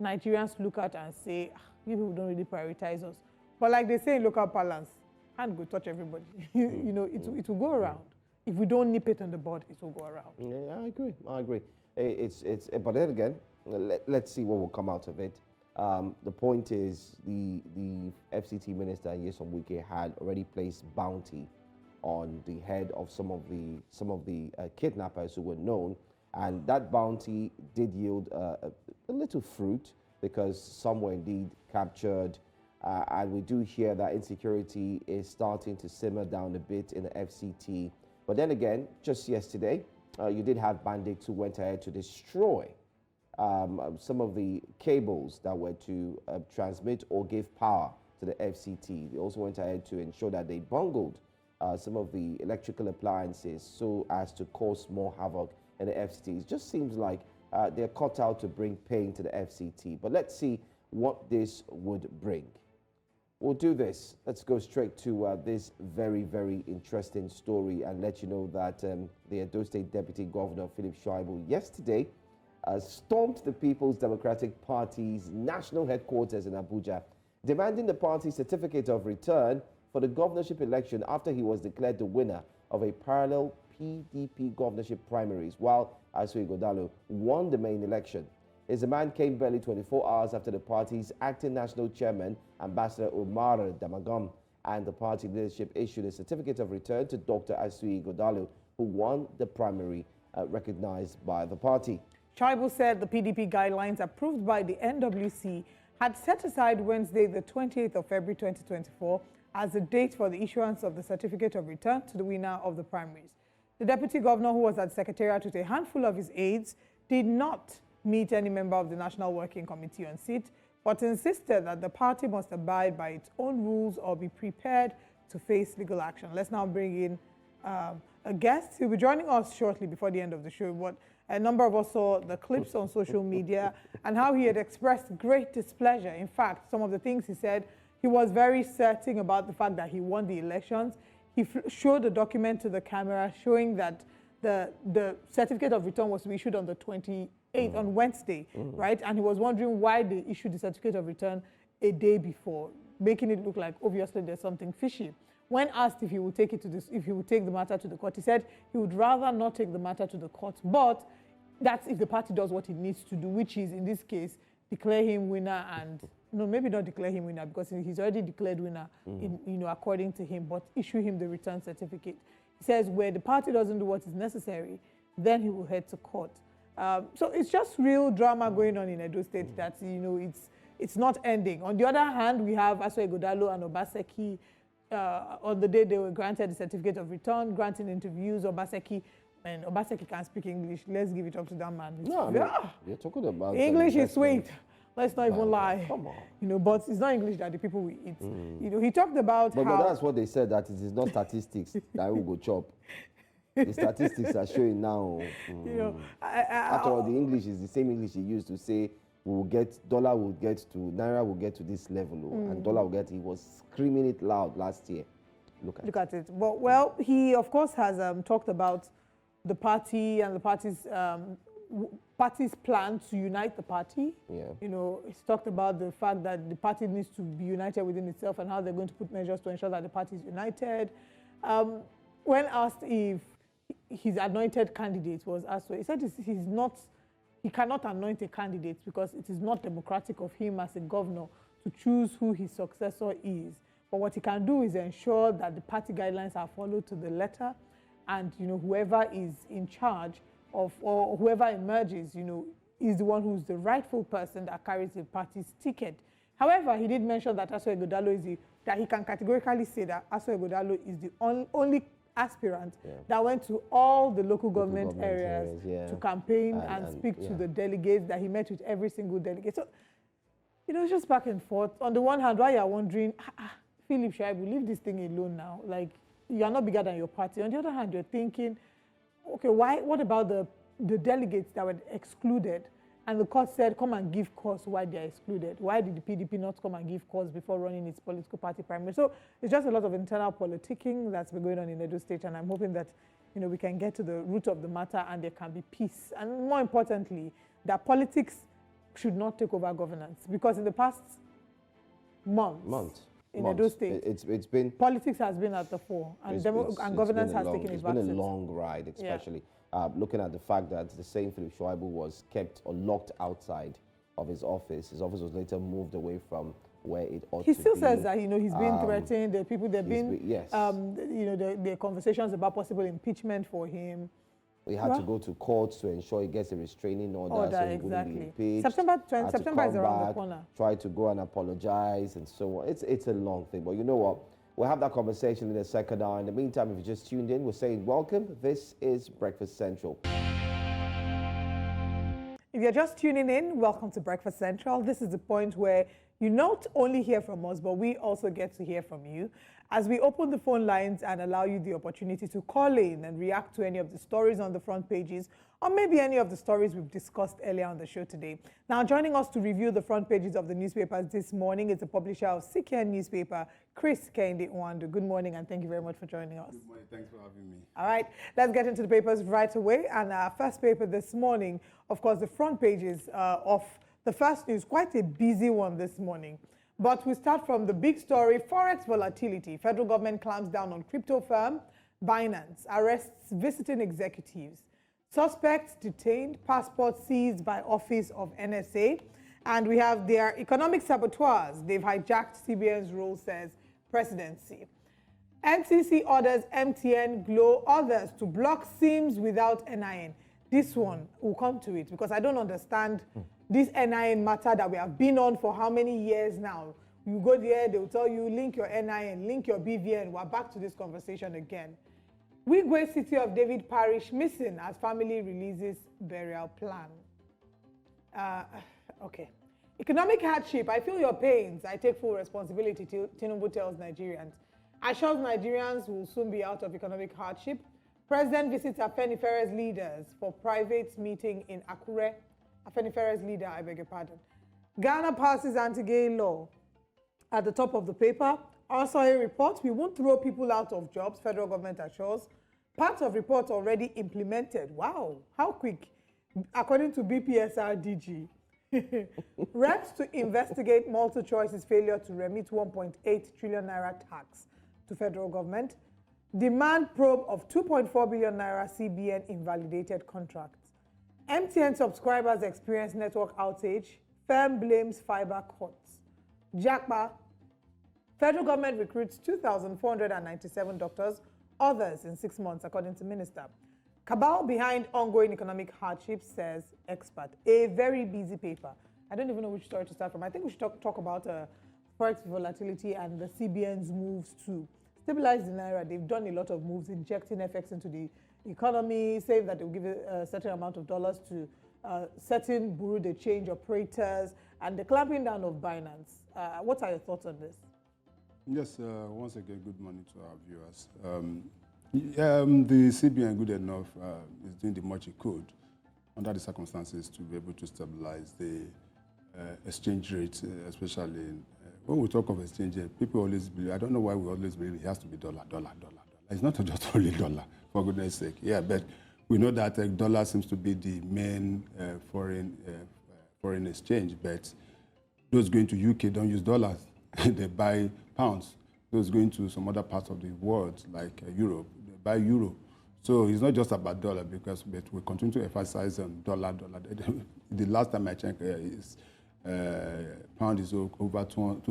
Nigerians look at and say, you people don't really prioritize us. But like they say in local parlance, hand go touch everybody. You know, it will go around. If we don't nip it on the bud, it will go around. Yeah, I agree. But then again, let's see what will come out of it. The point is, the FCT minister Nyesom Wike had already placed bounty on the head of some of the kidnappers who were known, and that bounty did yield a little fruit, because some were indeed captured, and we do hear that insecurity is starting to simmer down a bit in the FCT. But then again, just yesterday, you did have bandits who went ahead to destroy some of the cables that were to transmit or give power to the FCT. They also went ahead to ensure that they bungled some of the electrical appliances so as to cause more havoc in the FCT. It just seems like they're cut out to bring pain to the FCT. But let's see what this would bring. We'll do this. Let's go straight to this very, very interesting story and let you know that the Edo State Deputy Governor, Shaibu, yesterday stormed the People's Democratic Party's national headquarters in Abuja, demanding the party's certificate of return for the governorship election after he was declared the winner of a parallel PDP governorship primaries, while Asue Ighodalo won the main election. His demand came barely 24 hours after the party's acting national chairman, Ambassador Omar Damagum, and the party leadership issued a certificate of return to Dr. Asue Ighodalo, who won the primary recognized by the party. Shaibu said the PDP guidelines approved by the NWC had set aside Wednesday, the 28th of February 2024, as the date for the issuance of the certificate of return to the winner of the primaries. The deputy governor, who was at Secretariat with a handful of his aides, did not meet any member of the National Working Committee on seat, but insisted that the party must abide by its own rules or be prepared to face legal action. Let's now bring in a guest. He'll be joining us shortly before the end of the show, but a number of us saw the clips on social media and how he had expressed great displeasure. In fact, some of the things he said, he was very certain about the fact that he won the elections. He showed a document to the camera showing that the certificate of return was to be issued on the 28th, on Wednesday, right? And he was wondering why they issued the certificate of return a day before, making it look like obviously there's something fishy. When asked if he would take it to this, if he would take the matter to the court, he said he would rather not take the matter to the court, but that's if the party does what it needs to do, which is, in this case, declare him winner and, no, maybe not declare him winner because he's already declared winner, according to him, but issue him the return certificate. He says where the party doesn't do what is necessary, then he will head to court. So it's just real drama going on in Edo State that, it's not ending. On the other hand, we have Asue Ighodalo and Obaseki on the day they were granted the certificate of return, granting interviews. Obaseki can't speak English. Let's give it up to that man. You're talking about English is sweet. Let's not even lie. Come on. But it's not English that the people will eat. He talked about how... But that's what they said, that it is not statistics that will go chop. The statistics are showing now. After all, the English is the same English he used to say, dollar will get to, naira will get to this level, and dollar will get, he was screaming it loud last year. Look at it. But, well, he, of course, has talked about the party and the party's plan to unite the party. He's talked about the fact that the party needs to be united within itself and how they're going to put measures to ensure that the party is united. When asked if his anointed candidate was Asue, he said he cannot anoint a candidate because it is not democratic of him as a governor to choose who his successor is. But what he can do is ensure that the party guidelines are followed to the letter, and whoever is in charge of, or whoever emerges, is the one who's the rightful person that carries the party's ticket. However, he did mention that Asue Ighodalo that he can categorically say that Asue Ighodalo is the only aspirant that went to all the local government areas to campaign and speak to the delegates, that he met with every single delegate. So, it's just back and forth. On the one hand, why you're wondering, Philip Shaibu, leave this thing alone now. Like, you are not bigger than your party. On the other hand, you're thinking, okay, what about the delegates that were excluded? And the court said, come and give cause why they are excluded. Why did the PDP not come and give cause before running its political party primary? So it's just a lot of internal politicking that's been going on in Edo State, and I'm hoping that we can get to the root of the matter and there can be peace. And more importantly, that politics should not take over governance, because in the past months. In Edo State, it's been... Politics has been at the fore, and governance has taken it back. It's been a long ride, especially looking at the fact that the same Philip Shaibu was kept or locked outside of his office. His office was later moved away from where it ought to be. He still says that, he's been threatened. The people, there have been, the conversations about possible impeachment for him. We had to go to court to ensure he gets a restraining order so he wouldn't be impeached. September is around the corner. Try to go and apologize and so on. It's a long thing, but you know what? We'll have that conversation in a second hour. In the meantime, if you just tuned in, we're saying welcome. This is Breakfast Central. If If you're just tuning in, welcome to Breakfast Central. This is the point where you not only hear from us, but we also get to hear from you as we open the phone lines and allow you the opportunity to call in and react to any of the stories on the front pages, or maybe any of the stories we've discussed earlier on the show today. Now, joining us to review the front pages of the newspapers this morning is the publisher of CKN newspaper, Chris Kende Nwandu. Good morning, and thank you very much for joining us. Good morning. Thanks for having me. All right, let's get into the papers right away. And our first paper this morning, of course, the front pages of the first news, quite a busy one this morning. But we start from the big story, Forex volatility. Federal government clamps down on crypto firm. Binance arrests visiting executives. Suspects detained, passport seized by office of NSA. And we have their economic saboteurs. They've hijacked CBN's role, says presidency. NCC orders MTN, Glo, others to block SIMs without NIN. This one, we'll come to it because I don't understand this NIN matter that we have been on for how many years now. You go there, they'll tell you, link your NIN, link your BVN. We're back to this conversation again. Wigwe City of David Parish missing as family releases burial plan. Okay. Economic hardship, I feel your pains. I take full responsibility, Tinubu tells Nigerians. Assures Nigerians will soon be out of economic hardship. President visits Afenifere's leaders for private meeting in Accra. Afenifere's leader, I beg your pardon. Ghana passes anti-gay law. At the top of the paper, Asare report, we won't throw people out of jobs, federal government assures. Part of report already implemented. Wow, how quick? According to BPSR DG. Reps to investigate multi-choice's failure to remit 1.8 trillion naira tax to federal government. Demand probe of 2.4 billion naira CBN invalidated contracts. MTN subscribers experience network outage. Firm blames fiber cuts. Jakpa. Federal government recruits 2,497 doctors, others in 6 months, according to minister. Cabal behind ongoing economic hardship, says expert. A very busy paper. I don't even know which story to start from. I think we should talk about forex volatility and the CBN's moves to stabilize the naira. They've done a lot of moves, injecting FX into the economy, saying that they'll give a certain amount of dollars to certain bureau de change operators, and the clamping down of Binance. What are your thoughts on this? Yes, once again, good morning to our viewers. The CBN, good enough, is doing the much it could under the circumstances to be able to stabilize the exchange rate, especially when we talk of exchange rate, people always believe, I don't know why we always believe it has to be dollar. It's not just only dollar, for goodness sake. Yeah, but we know that dollar seems to be the main foreign exchange, but those going to UK don't use dollars. They buy pounds. Those going to some other parts of the world, like Europe, they buy euro. So it's not just about dollar, but we continue to emphasize on dollar. The last time I checked, pound is over 2,000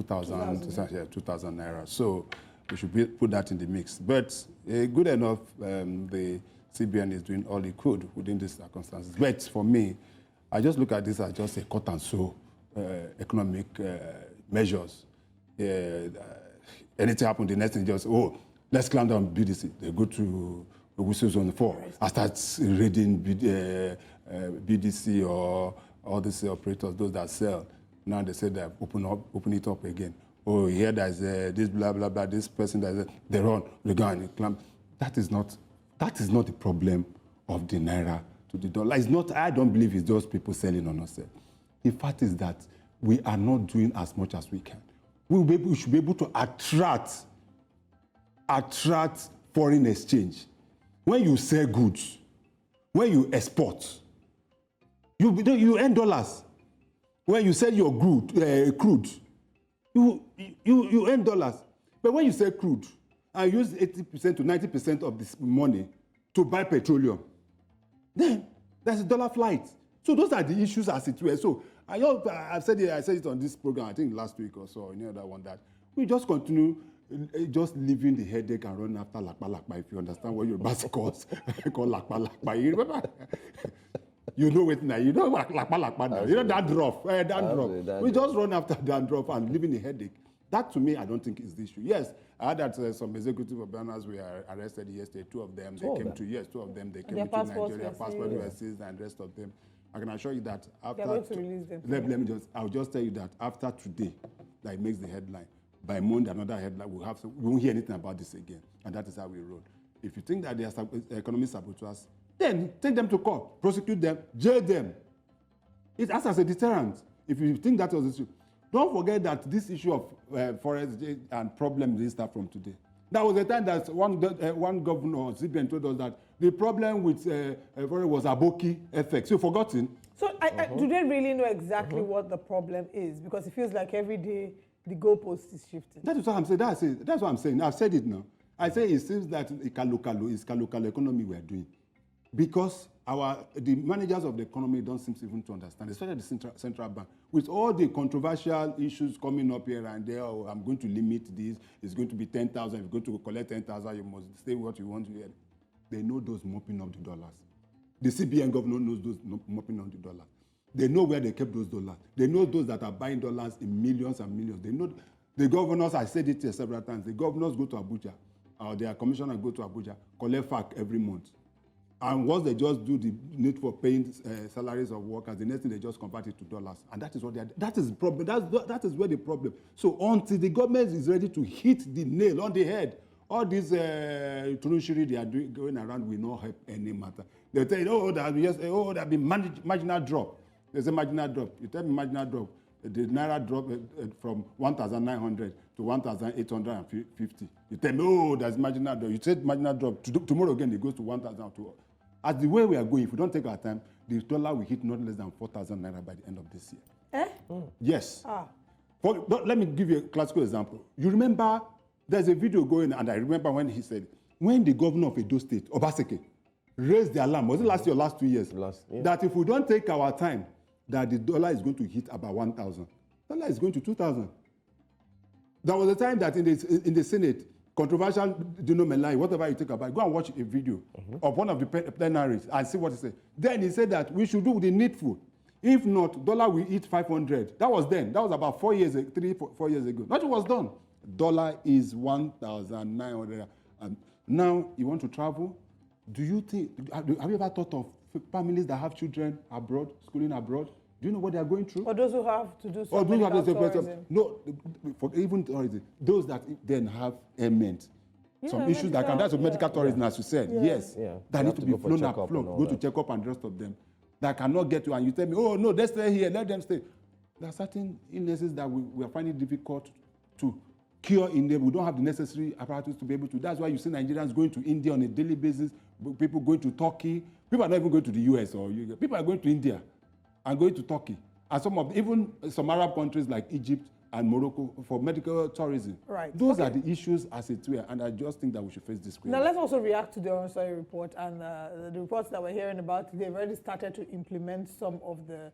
naira. So we should put that in the mix. But good enough, the CBN is doing all it could within these circumstances. But for me, I just look at this as just a cut and sew economic measures. Anything happen, the next thing just, let's clamp down BDC. They go to Whistle Zone 4. I start reading BDC or all these operators, those that sell. Now they say they open it up again. Oh, here there's this blah, blah, blah, this person, they run, they go and clamp. That is not the problem of the naira to the dollar. It's not, I don't believe it's those people selling on us. The fact is that we are not doing as much as we can. We should be able to attract foreign exchange. When you sell goods, when you export, you earn dollars. When you sell your crude, you earn dollars. But when you sell crude and use 80% to 90% of this money to buy petroleum, then there's a dollar flight. So those are the issues as it were. So I said it on this program, I think last week or so, any other one, that we just continue just leaving the headache and run after lakpa, if you understand what your bus calls, call lakpa. You remember? You know it now. You know lakpa now. You know dandruff. We just run after dandruff and leaving the headache. That, to me, I don't think is the issue. Yes, I heard that some executive of banners were arrested yesterday. Two of them, they came to Nigeria. Passport were seized and the rest of them. I can assure you that after... They're going to release them. Let me just... I'll just tell you that after today, that it makes the headline. By Monday, another headline, we won't hear anything about this again. And that is how we roll. If you think that they are economic saboteurs, then take them to court, prosecute them, jail them. It acts as a deterrent. If you think that was the issue. Don't forget that this issue of forest and problem didn't start from today. That was the time that one governor, CBN, told us that the problem with forest was Aboki effect. So you've forgotten. So do they really know exactly what the problem is? Because it feels like every day the goalpost is shifting. That is what I'm saying. That's what I'm saying. I've said it now. I say it seems that it's local economy we're doing. Because the managers of the economy don't seem even to understand, especially the central bank. With all the controversial issues coming up here and there, oh, I'm going to limit this, it's going to be 10,000, if you're going to collect 10,000, you must say what you want to hear. They know those mopping up the dollars. The CBN governor knows those mopping up the dollars. They know where they kept those dollars. They know those that are buying dollars in millions and millions. They know the governors, I said it here several times, the governors go to Abuja, or their commissioners go to Abuja, collect FAC every month. And once they just do the need for paying salaries of workers, the next thing they just convert it to dollars. And that is what they are. That is the problem. That is where the problem. So until the government is ready to hit the nail on the head, all this tunushiri they are doing, going around will not help any matter. They'll tell you, oh, there'll be marginal drop. There's a marginal drop. You tell me marginal drop. The naira drop from 1,900 to 1,850. You tell me, oh, there's marginal drop. You said marginal drop. Tomorrow again, it goes to 1,000. As the way we are going, if we don't take our time, the dollar will hit not less than 4,000 naira by the end of this year. Yes. Let me give you a classical example. You remember, there's a video going, and I remember when he said, when the governor of Edo State, Obaseki, raised the alarm, was it last year or last 2 years? That if we don't take our time, that the dollar is going to hit about 1,000. Dollar is going to 2,000. There was a time that in the Senate, controversial denomination, whatever you take about, go and watch a video of one of the plenaries and see what he said. Then he said that we should do the needful. If not, dollar will hit 500. That was then. That was about 4 years, 4 years ago. Nothing was done. Dollar is 1,900. And now you want to travel? Do you think? Have you ever thought of families that have children abroad, schooling abroad? Do you know what they are going through? Or those who have to do some medical tourism. No, for even tourism, those that then have ailment, some issues that can, that's what medical tourism, as you said, yes, that need to be flown up, go to check up and the rest of them, that cannot get to, and you tell me, oh no, they stay here, let them stay. There are certain illnesses that we are finding difficult to cure in them. We don't have the necessary apparatus to be able to. That's why you see Nigerians going to India on a daily basis, people going to Turkey. People are not even going to the US or UK. People are going to India and going to Turkey. And even some Arab countries like Egypt and Morocco for medical tourism. Right. Those are the issues as it were, and I just think that we should face this. Now let's also react to the Asare report and the reports that we're hearing about. They've already started to implement some of the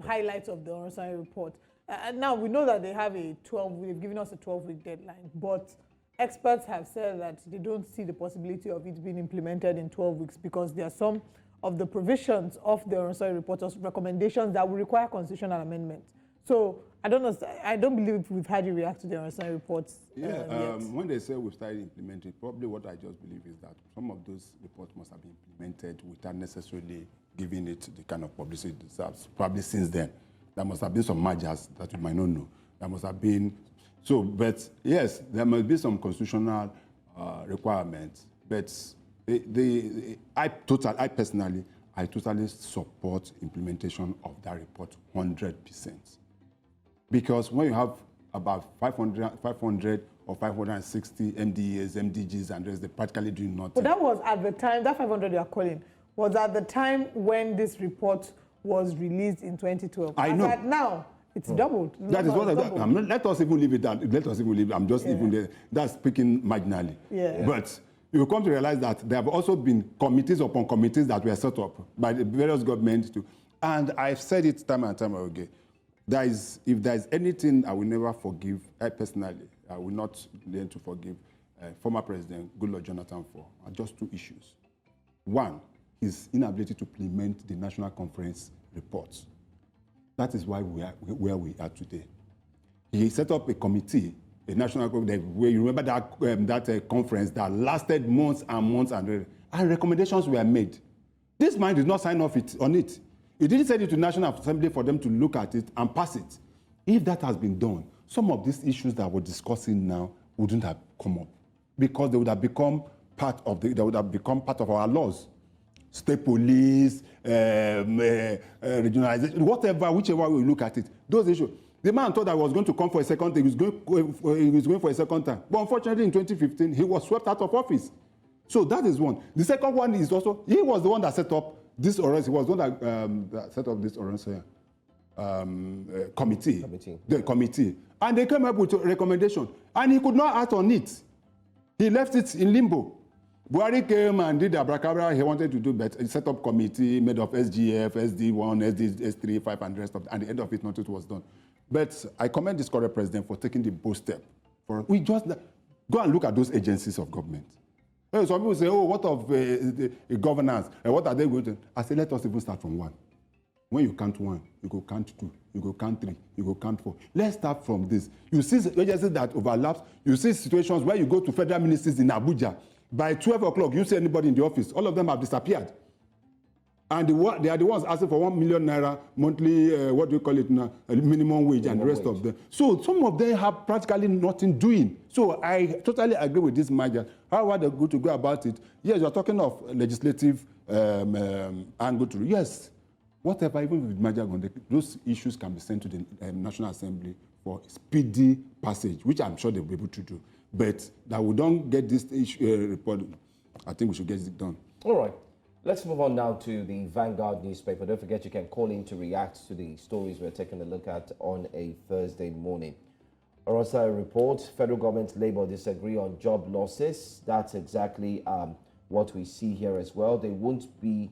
highlights of the Asare report. And now we know that they have they've given us a 12-week deadline, but experts have said that they don't see the possibility of it being implemented in 12 weeks because there are some of the provisions of the Asare report's recommendations that will require constitutional amendment. So I don't know. I don't believe we've had you react to the Asare reports. Yet. When they say we've started implementing, probably what I just believe is that some of those reports must have been implemented without necessarily giving it the kind of publicity it deserves. Probably since then, there must have been some mergers that we might not know. There must have been. So, but yes, there must be some constitutional requirements. But I personally support implementation of that report 100%. Because when you have about 500 or 560 MDAs, MDGs, and they're practically doing nothing. But that was at the time, that 500 you are calling, was at the time when this report was released in 2012. I know. As now, it's doubled. That is what let us even leave it at. Let us even leave it. I'm just even there. That's speaking marginally. But you come to realize that there have also been committees upon committees that were set up by the various governments too. And I've said it time and time again. If there is anything I will never forgive, I personally, I will not learn to forgive former President Goodluck Jonathan for just two issues. One, his inability to implement the National Conference reports. That is why we are where we are today. He set up a committee, a national committee, where you remember that conference that lasted months and months, and recommendations were made. This man did not sign off on it. You didn't send it to National Assembly for them to look at it and pass it. If that has been done, some of these issues that we're discussing now wouldn't have come up because they would have become part of our laws. State police, regionalization, whatever, whichever way we look at it, those issues. The man thought I was going to come for a second time. He was going for a second time. But unfortunately, in 2015, he was swept out of office. So that is one. The second one is also, he was the one that set up this Orange. He was the one that set up this Orange committee. The committee. And they came up with a recommendation. And he could not act on it. He left it in limbo. Buhari came and did abracadabra. He wanted to do better. He set up committee made of SGF, SD1, SD3, 5, and the rest of it. And at the end of it, nothing was done. But I commend this current president for taking the bold step. We just go and look at those agencies of government. Some people say, oh, what of governance? What are they going to? I say, let us even start from one. When you count one, you go count two, you go count three, you go count four. Let's start from this. You see agencies that overlaps. You see situations where you go to federal ministries in Abuja. By 12 o'clock, you see anybody in the office. All of them have disappeared. And they are the ones asking for 1 million naira monthly, what do you call it now, minimum wage and the rest of them. So some of them have practically nothing doing. So I totally agree with this measure. How are they going to go about it? Yes, you're talking of legislative angle to yes. Whatever, even with measure, those issues can be sent to the National Assembly for speedy passage, which I'm sure they'll be able to do. But that we don't get this issue report, I think we should get it done. All right. Let's move on now to the Vanguard newspaper. Don't forget you can call in to react to the stories we're taking a look at on a Thursday morning. Asare report, federal government Labour disagree on job losses. That's exactly what we see here as well. There won't be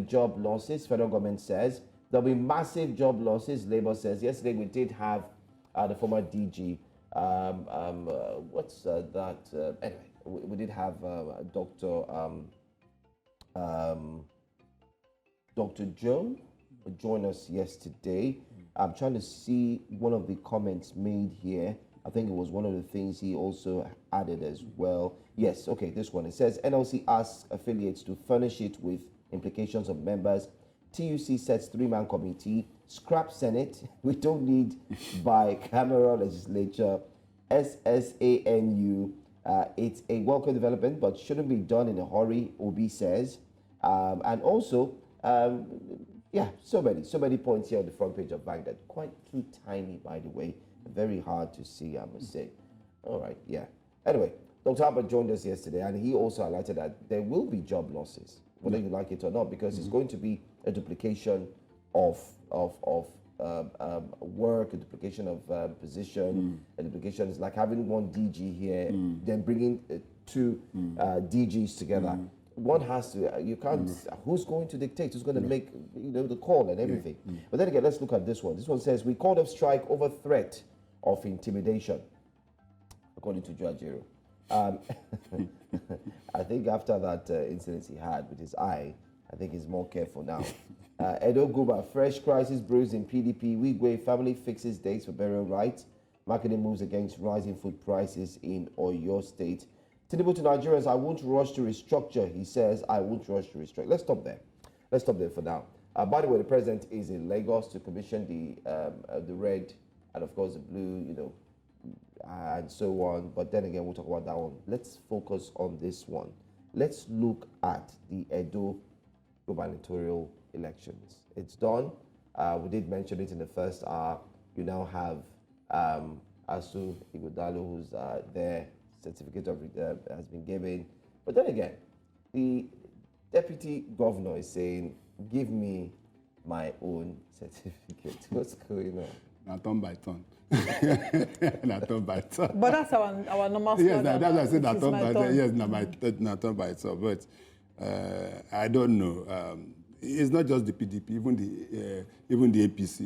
job losses, federal government says. There'll be massive job losses, Labour says. Yesterday we did have the former DG, anyway, we did have Dr. Joe join us yesterday. I'm trying to see one of the comments made here. I think it was one of the things he also added as well. Yes, okay, this one. It says, NLC asks affiliates to furnish it with implications of members. TUC sets 3-man committee. Scrap Senate. We don't need bicameral legislature. SSANU. It's a welcome development, but shouldn't be done in a hurry, Obi says. And also, so many points here on the front page of Vanguard. Quite too tiny, by the way. Very hard to see, I must say. All right, yeah. Anyway, Dr. Albert joined us yesterday, and he also highlighted that there will be job losses, whether you like it or not, because it's going to be a duplication of work, a duplication of position, a duplication. It's like having one DG here, then bringing two DGs together. One has to, you can't, who's going to dictate, who's going to make the call and everything. But then again, let's look at this one. This one says, we called off strike over threat of intimidation, according to Jajiro. I think after that incident he had with his eye, I think he's more careful now. Edo Guber, fresh crisis brews in PDP. Wigwe family fixes dates for burial rites. Marketing moves against rising food prices in Oyo State. Tinubu to Nigerians, I won't rush to restructure. He says, I won't rush to restructure. Let's stop there. Let's stop there for now. By the way, the president is in Lagos to commission the red and, of course, the blue, and so on. But then again, we'll talk about that one. Let's focus on this one. Let's look at the Edo gubernatorial elections. It's done. We did mention it in the first hour. You now have Asue Ighodalo, who's there. Certificate of has been given. But then again, the deputy governor is saying, give me my own certificate. What's going on? Not turn by turn. Not turn by turn. But that's our normal yes, that's what I said. Not turn by turn. Yes, not turn by turn. But I don't know. It's not just the PDP, even the APC.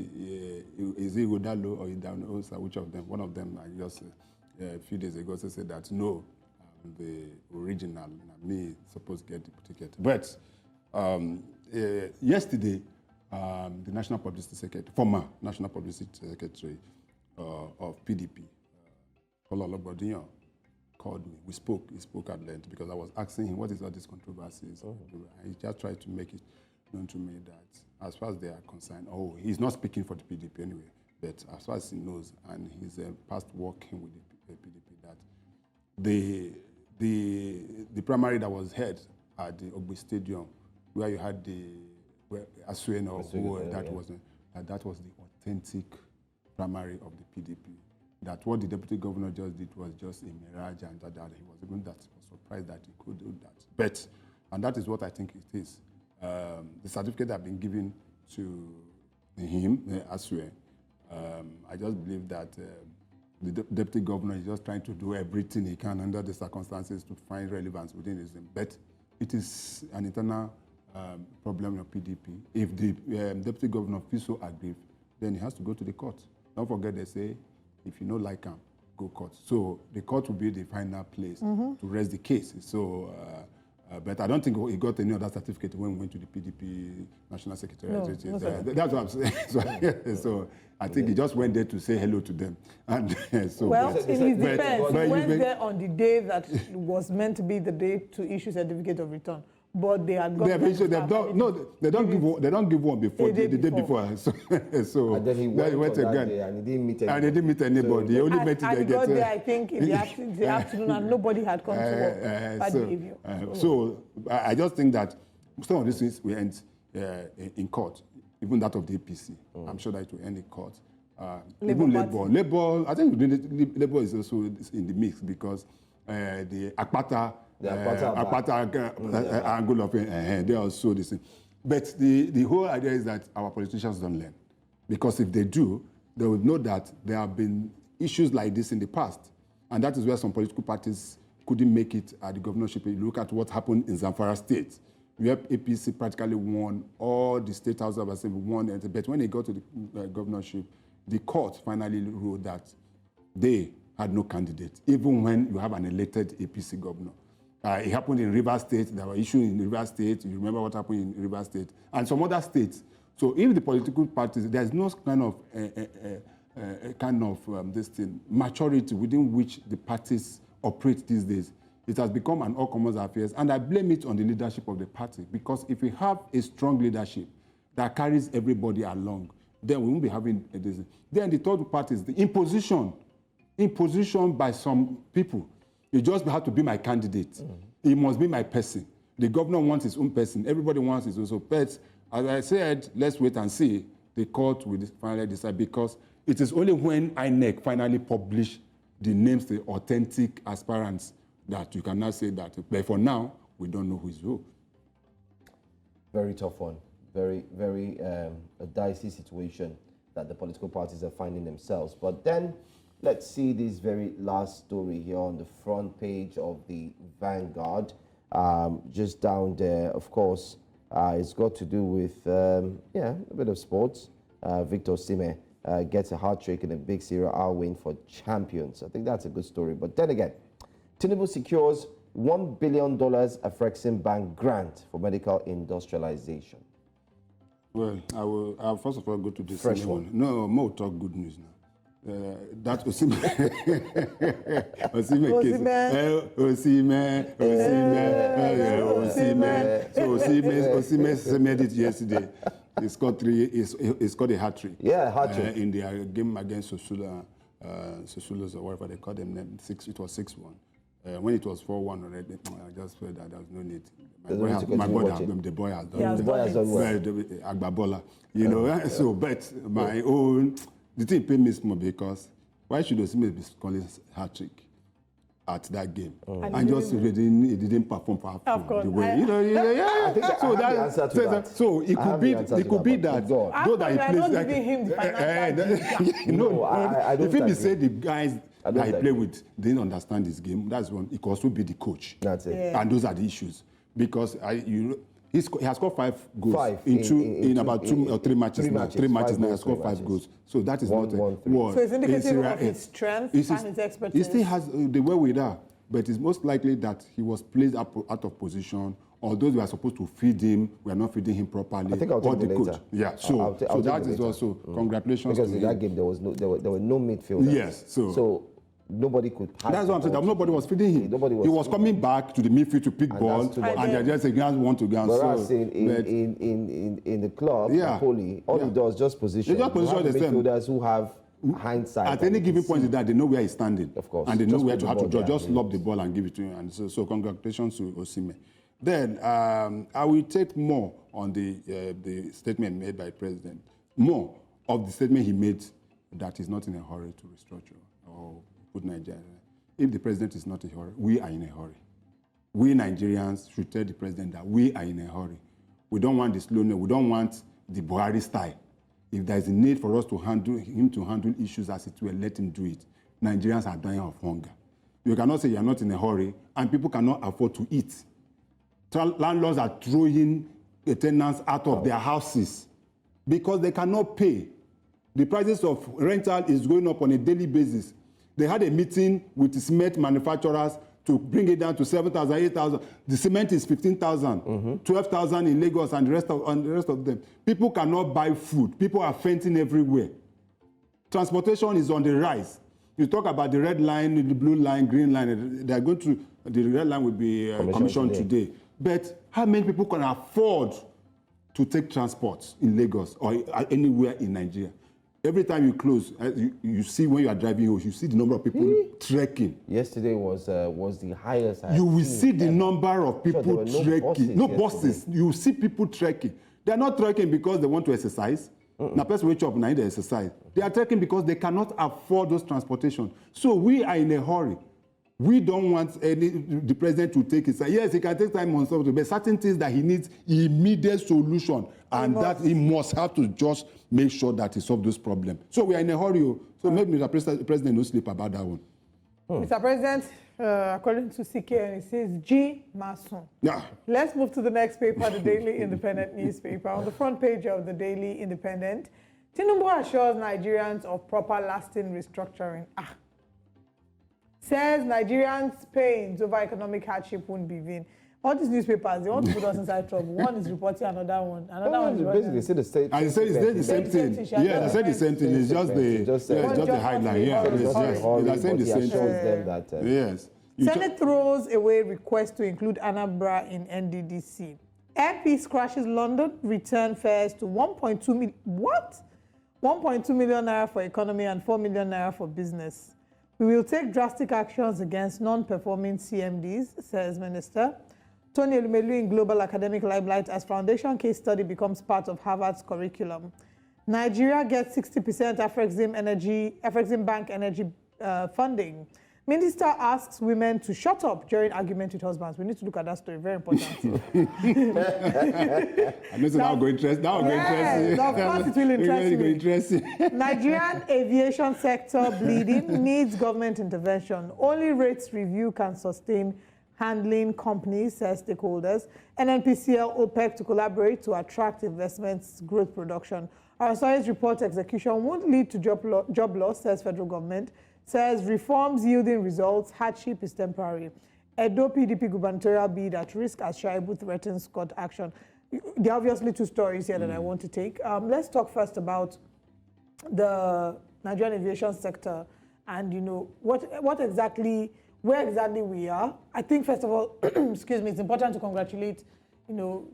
Is it Ighodalo or Idano? Which of them? One of them, I just a few days ago said that no, the original me supposed to get the ticket. But yesterday, the National Publicity Secretary, former National Publicity Secretary of PDP, Ololobodinyo, called me. He spoke at length because I was asking him, what is all these controversies? And he just tried to make it known to me that as far as they are concerned, he's not speaking for the PDP anyway, but as far as he knows, and he's past working with the PDP, that the primary that was held at the Ogbe Stadium, where you had Asue that was the authentic primary of the PDP. That what the deputy governor just did was just a mirage, and that he was even surprised that he could do that. But, and that is what I think it is. The certificate have been given to him, Asue. I just believe that the deputy governor is just trying to do everything he can under the circumstances to find relevance within his name. But it is an internal problem of PDP. If the deputy governor feels so aggrieved, then he has to go to the court. Don't forget they say, if you don't like him, go court. So the court will be the final place to rest the case. So, but I don't think he got any other certificate when we went to the PDP National Secretariat. That's what I'm saying. So I think he just went there to say hello to them. And so, well, in his defense, he went there on the day that was meant to be the day to issue certificate of return. But they had got. They don't give one before the day before. So and then he went again, and he didn't meet anybody. He only met the got there, I think, in the afternoon, and nobody had come to work. So I just think that some of these things will end in court, even that of the APC. I'm sure that it will end in court. Even Labour, I think Labour is also in the mix because the Akpata. Angle of it, they also the same. But the whole idea is that our politicians don't learn. Because if they do, they would know that there have been issues like this in the past. And that is where some political parties couldn't make it at the governorship. You look at what happened in Zamfara State. Where APC practically won, all the state houses of assembly won. But when they got to the governorship, the court finally ruled that they had no candidate, even when you have an elected APC governor. It happened in Rivers State. There were issues in Rivers State. You remember what happened in Rivers State and some other states. So if the political parties, there's no kind of this thing, maturity within which the parties operate these days. It has become an all-comers affairs, and I blame it on the leadership of the party, because if we have a strong leadership that carries everybody along, then we won't be having this. Then the third part is the imposition by some people. You just have to be my candidate. He must be my person. The governor wants his own person. Everybody wants his own. So, but as I said, let's wait and see. The court will finally decide, because it is only when INEC finally publish the names, the authentic aspirants, that you cannot say that. But for now, we don't know who is who. Very tough one. Very, very a dicey situation that the political parties are finding themselves. But then, let's see this very last story here on the front page of the Vanguard. Just down there, of course, it's got to do with, a bit of sports. Victor Osimhen gets a hat-trick in a big Serie A win for champions. I think that's a good story. But then again, Tinubu secures $1 billion Afrexim Bank grant for medical industrialization. Well, I'll first of all go to this. Fresh one. No, more talk good news now. That Osimhen made it yesterday. He scored a hat-trick. Yeah, hat-trick. In their game against Sosulas or whatever they call them. It was 6-1. When it was 4-1 already, I just felt that there was no need. The boy has done. Yeah, the boy has done well. Agbabola, you know. So, but my own. The thing paid me small, because why should Osimhen be calling hat-trick at that game? And just it didn't perform for the way. I think so that's the answer to that. So it could be that though that he plays like him if he say the guys that he played with didn't understand this game, that's one. It could also be the coach. That's it. Yeah. And those are the issues, because he has scored 5 goals in about 2 or 3 matches. 3 matches now. He has scored 5 goals. So that is not one. So it's indicative of his strength and his expertise. He still has the wherewithal, but it's most likely that he was placed out of position, or those who are supposed to feed him were not feeding him properly. I think I'll take the later. Yeah. So that is also congratulations. Because in that game there were no midfielders. Yes. So nobody could pass. That's what I'm saying. That nobody was feeding him. He was coming back to the midfield to pick ball, and they just want to go. Whereas in the club, Napoli, all he does just position. They just position the midfielders who have hindsight. At any given point, that they know where he's standing, of course, and they know where to have to draw. Just lob the ball and give it to him. And so congratulations to Osimhen. Then I will take more on the statement made by the president. More of the statement he made that he's not in a hurry to restructure or put Nigeria. If the president is not in a hurry, we are in a hurry. We Nigerians should tell the president that we are in a hurry. We don't want the slowness. We don't want the Buhari style. If there is a need for us to handle issues as it were, let him do it. Nigerians are dying of hunger. You cannot say you're not in a hurry, and people cannot afford to eat. Landlords are throwing the tenants out of their houses because they cannot pay. The prices of rental is going up on a daily basis. They had a meeting with the cement manufacturers to bring it down to 7,000, 8,000. The cement is 15,000, 12,000 in Lagos and the rest of them. People cannot buy food. People are fainting everywhere. Transportation is on the rise. You talk about the red line, the blue line, green line. They are going to, the red line will be commissioned today. But how many people can afford to take transport in Lagos or anywhere in Nigeria? Every time you close, you see when you are driving home, you see the number of people trekking. Yesterday was the highest. You will see the number of people trekking. No buses. You see people trekking. They are not trekking because they want to exercise. Now, person wake up now, they exercise. They are trekking because they cannot afford those transportation. So we are in a hurry. We don't want the president to take his side. Yes, he can take time on something, but certain things that he needs immediate solution, and that he must have to just make sure that he solves those problems. So we are in a hurry. So maybe the president no sleep about that one. Mr. President, according to CK, it says G. Mason. Yeah. Let's move to the next paper, the Daily Independent newspaper. On the front page of the Daily Independent, Tinubu assures Nigerians of proper lasting restructuring. Says Nigerians' pains over economic hardship won't be vain. All these newspapers, they want to put us inside trouble. One is reporting another one. Another one is basically say the state. And they say the same thing. Yeah, they say the same thing. It's just the headline. Yeah, it's saying the same thing. Yes. Senate throws away request to include Anambra in NDDC. Airpeace crashes London, return fares to 1.2 million. What? 1.2 million naira for economy and 4 million naira for business. We will take drastic actions against non-performing CMDs, says Minister. Tony Elumelu in Global Academic Limelight as foundation case study becomes part of Harvard's curriculum. Nigeria gets 60% Afrexim Bank energy funding. Minister asks women to shut up during argument with husbands. We need to look at that story. Very important. I know now going interesting. Now going interesting. Of course, it will interest me. Nigerian aviation sector bleeding needs government intervention. Only rates review can sustain handling companies, says stakeholders. NNPCL, OPEC to collaborate to attract investments, growth production. Our science report execution won't lead to job loss, says federal government. Says reforms yielding results, hardship is temporary. Edo PDP gubernatorial bid at risk as Shaibu threatens court action. There are obviously two stories here that I want to take. Let's talk first about the Nigerian aviation sector and, you know, where exactly we are. I think, first of all, excuse me, it's important to congratulate, you know,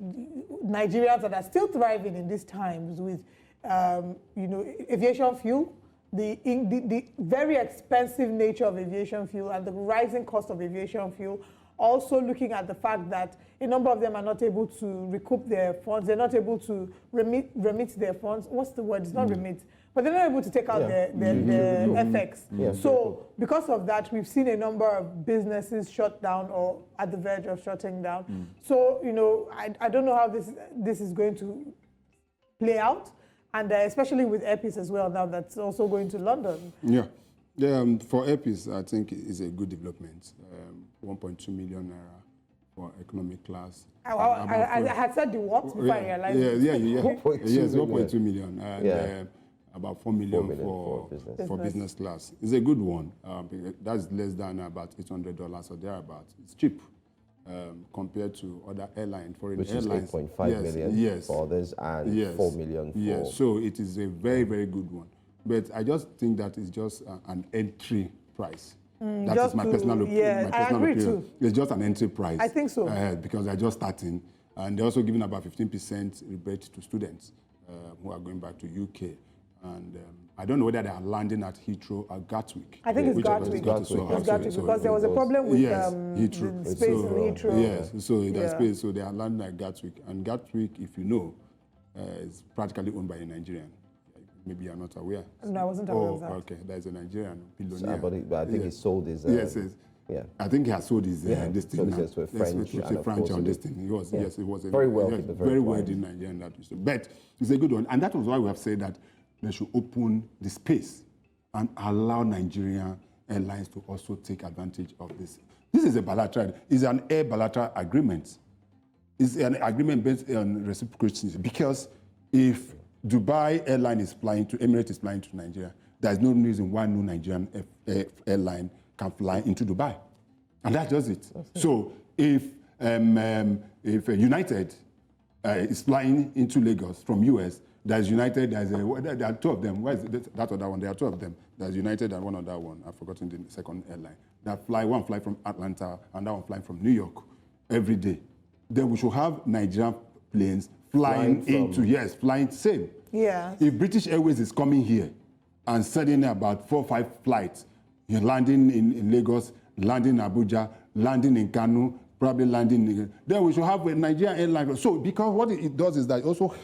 Nigerians that are still thriving in these times with, you know, aviation fuel. The very expensive nature of aviation fuel and the rising cost of aviation fuel, also looking at the fact that a number of them are not able to recoup their funds, they're not able to remit their funds. What's the word? It's not remit, but they're not able to take out their FX. Yeah, so because of that, we've seen a number of businesses shut down or at the verge of shutting down. So, you know, I don't know how this is going to play out. And especially with Airpeace as well, now that's also going to London. Yeah. For Airpeace, I think it's a good development. 1.2 million naira for economic class. I had said the what before I realized. Yes, 1.2 million. And about 4 million for business class. It's a good one. That's less than about $800 or thereabouts. It's cheap. Compared to other airlines, foreign airlines. Which is 8.5 million for others and 4 million for... Yes, so it is a very, very good one. But I just think that it's just an entry price. That is my personal opinion. Yeah, I agree too. It's just an entry price. I think so. Because they're just starting. And they're also giving about 15% rebate to students who are going back to UK. And I don't know whether they are landing at Heathrow or Gatwick. I think it's Gatwick. It's Gatwick because there was a problem with Heathrow. Space in Heathrow. Yes, so there's space, so they are landing at Gatwick. And Gatwick, if you know, is practically owned by a Nigerian. Maybe you're not aware. No, I wasn't aware of that. Okay, there's a Nigerian billionaire. But I think he sold his... yes. Yeah. I think he has sold his this thing. So to a French on this thing. He was, yes, it was a very wealthy, very wealthy Nigerian. But it's a good one. And that was why we have said that they should open the space and allow Nigerian airlines to also take advantage of this. This is a bilateral, it's an air bilateral agreement. It's an agreement based on reciprocity because if Dubai airline is flying to, Emirates is flying to Nigeria, there's no reason why no Nigerian airline can fly into Dubai. And that's just it. So if United is flying into Lagos from US, there's United, there are two of them. Where is that other one? There are two of them. There's United and one other one. I've forgotten the second airline. One fly from Atlanta and that one flying from New York every day. Then we should have Nigerian planes flying same. Yeah. If British Airways is coming here and sending about 4 or 5 flights, you're landing in Lagos, landing in Abuja, landing in Kano, probably landing in... Then we should have a Nigerian airline. So, because what it does is that it also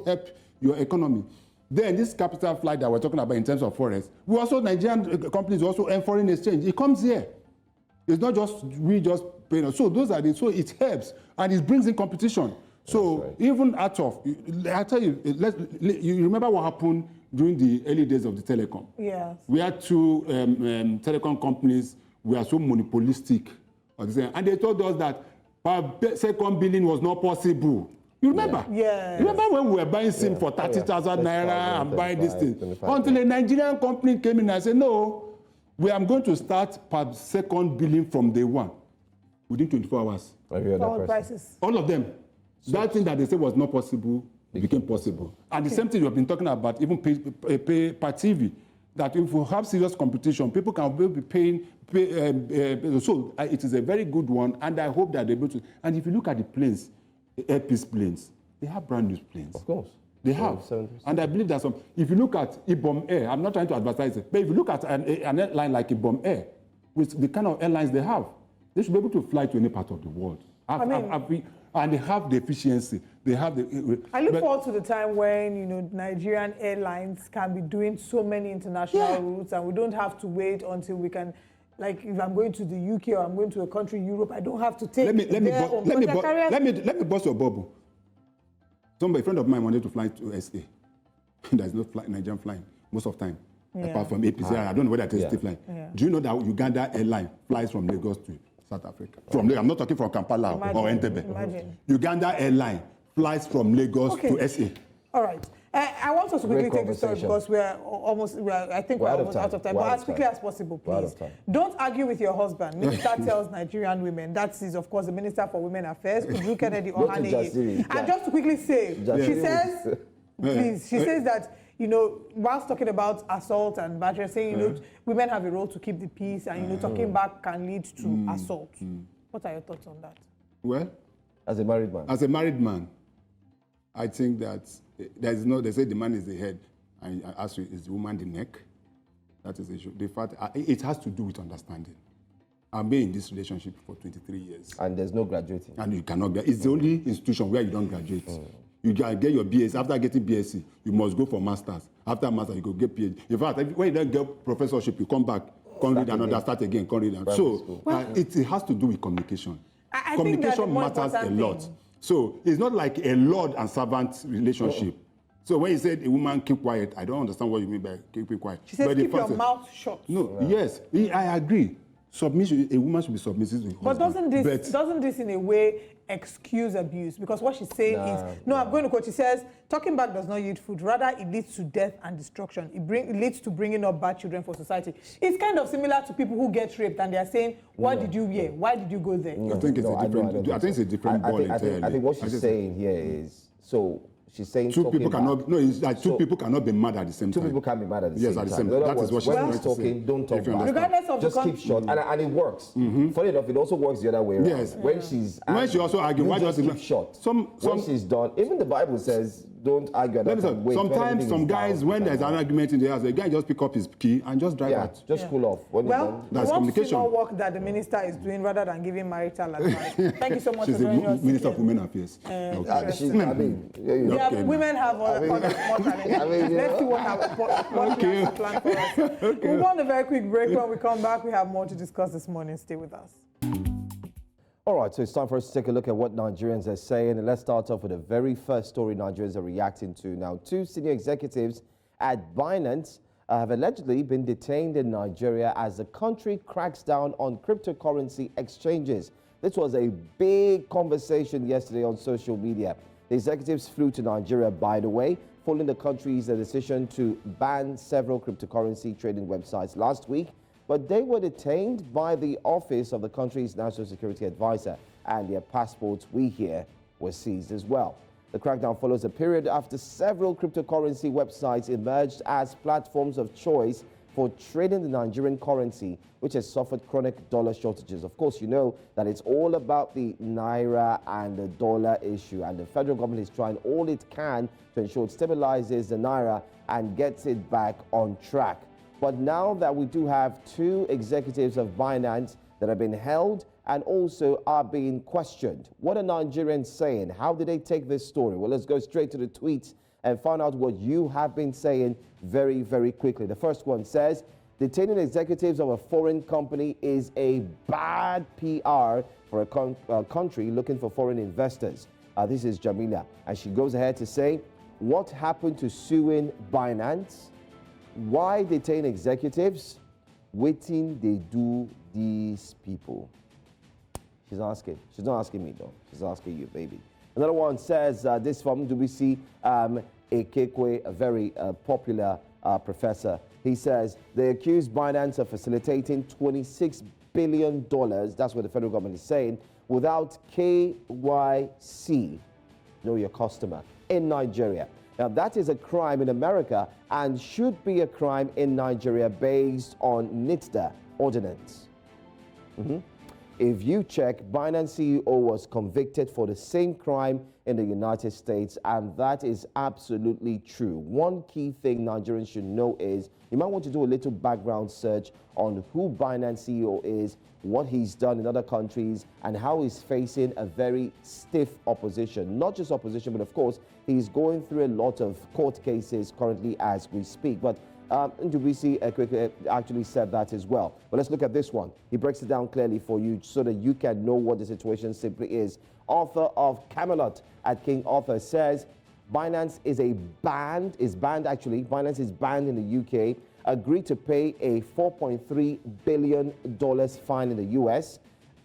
helps your economy. Then this capital flight that we're talking about in terms of forex, we also, Nigerian companies also earn foreign exchange. It comes here. It's not just, we just pay. So those are the, so it helps and it brings in competition. So even out of, I tell you, you remember what happened during the early days of the telecom? Yes. We had two telecom companies, we are so monopolistic. And they told us that per second billing was not possible. You remember? Yeah. Remember when we were buying SIM for 30,000 naira and buying this thing? Until a Nigerian company came in and said, no, we are going to start per second billing from day one, within 24 hours. All prices. All of them. So that thing that they said was not possible became possible. And the same thing we have been talking about, even pay per TV, that if we have serious competition, people can be paying. So it is a very good one, and I hope that they're able to. And if you look at the planes, the Air Peace planes, they have brand new planes. Of course. They have. 70%. And I believe that if you look at Ibom Air, I'm not trying to advertise it, but if you look at an airline like Ibom Air, with the kind of airlines they have, they should be able to fly to any part of the world. And they have the efficiency. They have the. I look forward to the time when Nigerian airlines can be doing so many international routes, and we don't have to wait until we can. Like if I'm going to the UK or I'm going to a country in Europe, I don't have to take. Let me bust your bubble. A friend of mine wanted to fly to SA. There's no Nigerian flying most of the time, apart from APC. I don't know whether it is still flying. Yeah. Do you know that Uganda airline flies from Lagos to South Africa? I'm not talking from Kampala or Entebbe. Imagine. Uganda airline flies from Lagos to SA. All right. I want us to quickly take this story because we're almost out of time. But as quickly as possible, please. Don't argue with your husband. Minister tells Nigerian women. That is, of course, the Minister for Women Affairs, Uju Kennedy Ohaneye. And just to quickly say, she says, please, she says that, whilst talking about assault and battery, saying, women have a role to keep the peace and, talking back can lead to assault. What are your thoughts on that? Well, as a married man, I think that they say the man is the head and Asue is the woman the neck. That is the issue. The fact, it has to do with understanding. I've been in this relationship for 23 years. And there's no graduating. And you cannot get, it's the only institution where you don't graduate. You can get your BS. After getting BSc, you must go for masters. After master, you go get PhD. In fact, when you don't get professorship, you come back, read another, start again, read another. So it has to do with communication. Communication matters a lot. So it's not like a lord and servant relationship. So when you said a woman keep quiet, I don't understand what you mean by keep quiet. She says keep your mouth shut. No, yes, I agree. Submission, a woman should be submissive to her husband. But doesn't this in a way excuse abuse? Because what she's saying is, I'm going to quote, she says, talking back does not yield food, rather it leads to death and destruction. It leads to bringing up bad children for society. It's kind of similar to people who get raped and they're saying, what did you wear? Why did you go there? I think it's a different ball entirely. I think what she's saying here is, so she's saying two people back. cannot. No, it's like two people cannot be mad at the same time. Two people can't be mad at the same time. Yes, at the same In other time. That is words, what she's when he's trying to say. talking, don't talk If you back. understand. Regardless of Just the keep short, and it works. Funny enough, it also works the other way around. Yes. When she's When she also argue, why just does keep short? When she's done, even the Bible says, don't argue at that time. Wait, sometimes some guys, when there's an argument in the house, the guy just pick up his key and just drive out. Just cool off. When Well, That's we want to see communication. more work that the minister is doing rather than giving marital advice. Thank you so much She's for the joining us. Minister of Women Affairs. Yeah, Okay. women have other more challenges. Let's see what he has planned for us. We'll go on a very quick break. When we come back, we have more to discuss this morning. Stay with us. All right, so it's time for us to take a look at what Nigerians are saying. And let's start off with the very first story Nigerians are reacting to. Now, 2 senior executives at Binance have allegedly been detained in Nigeria as the country cracks down on cryptocurrency exchanges. This was a big conversation yesterday on social media. The executives flew to Nigeria, by the way, following the country's decision to ban several cryptocurrency trading websites last week. But they were detained by the office of the country's national security advisor, and their passports, we hear, were seized as well. The crackdown follows a period after several cryptocurrency websites emerged as platforms of choice for trading the Nigerian currency, which has suffered chronic dollar shortages. Of course, you know that it's all about the naira and the dollar issue, and the federal government is trying all it can to ensure it stabilizes the naira and gets it back on track. But now that we do have 2 executives of Binance that have been held and also are being questioned, what are Nigerians saying? How did they take this story? Well, let's go straight to the tweets and find out what you have been saying very, very quickly. The first one says, detaining executives of a foreign company is a bad PR for a country looking for foreign investors. This is Jamila. And she goes ahead to say, what happened to suing Binance? Why detain executives? Waiting they do these people. She's asking. She's not asking me, though. She's asking you, baby. Another one says, this from WC Ikechukwu, a very popular professor. He says, they accuse Binance of facilitating $26 billion, that's what the federal government is saying, without KYC, know your customer, in Nigeria. Now, that is a crime in America and should be a crime in Nigeria based on NITDA ordinance. If you check, Binance CEO was convicted for the same crime in the United States, and that is absolutely true. One key thing Nigerians should know is you might want to do a little background search on who Binance CEO is, what he's done in other countries, and how he's facing a very stiff opposition. Not just opposition, but of course, he's going through a lot of court cases currently as we speak. But Ndubisi actually said that as well. But let's look at this one. He breaks it down clearly for you so that you can know what the situation simply is. Author of Camelot at King Arthur says Binance is banned Binance is banned in the UK, agreed to pay a $4.3 billion fine in the US,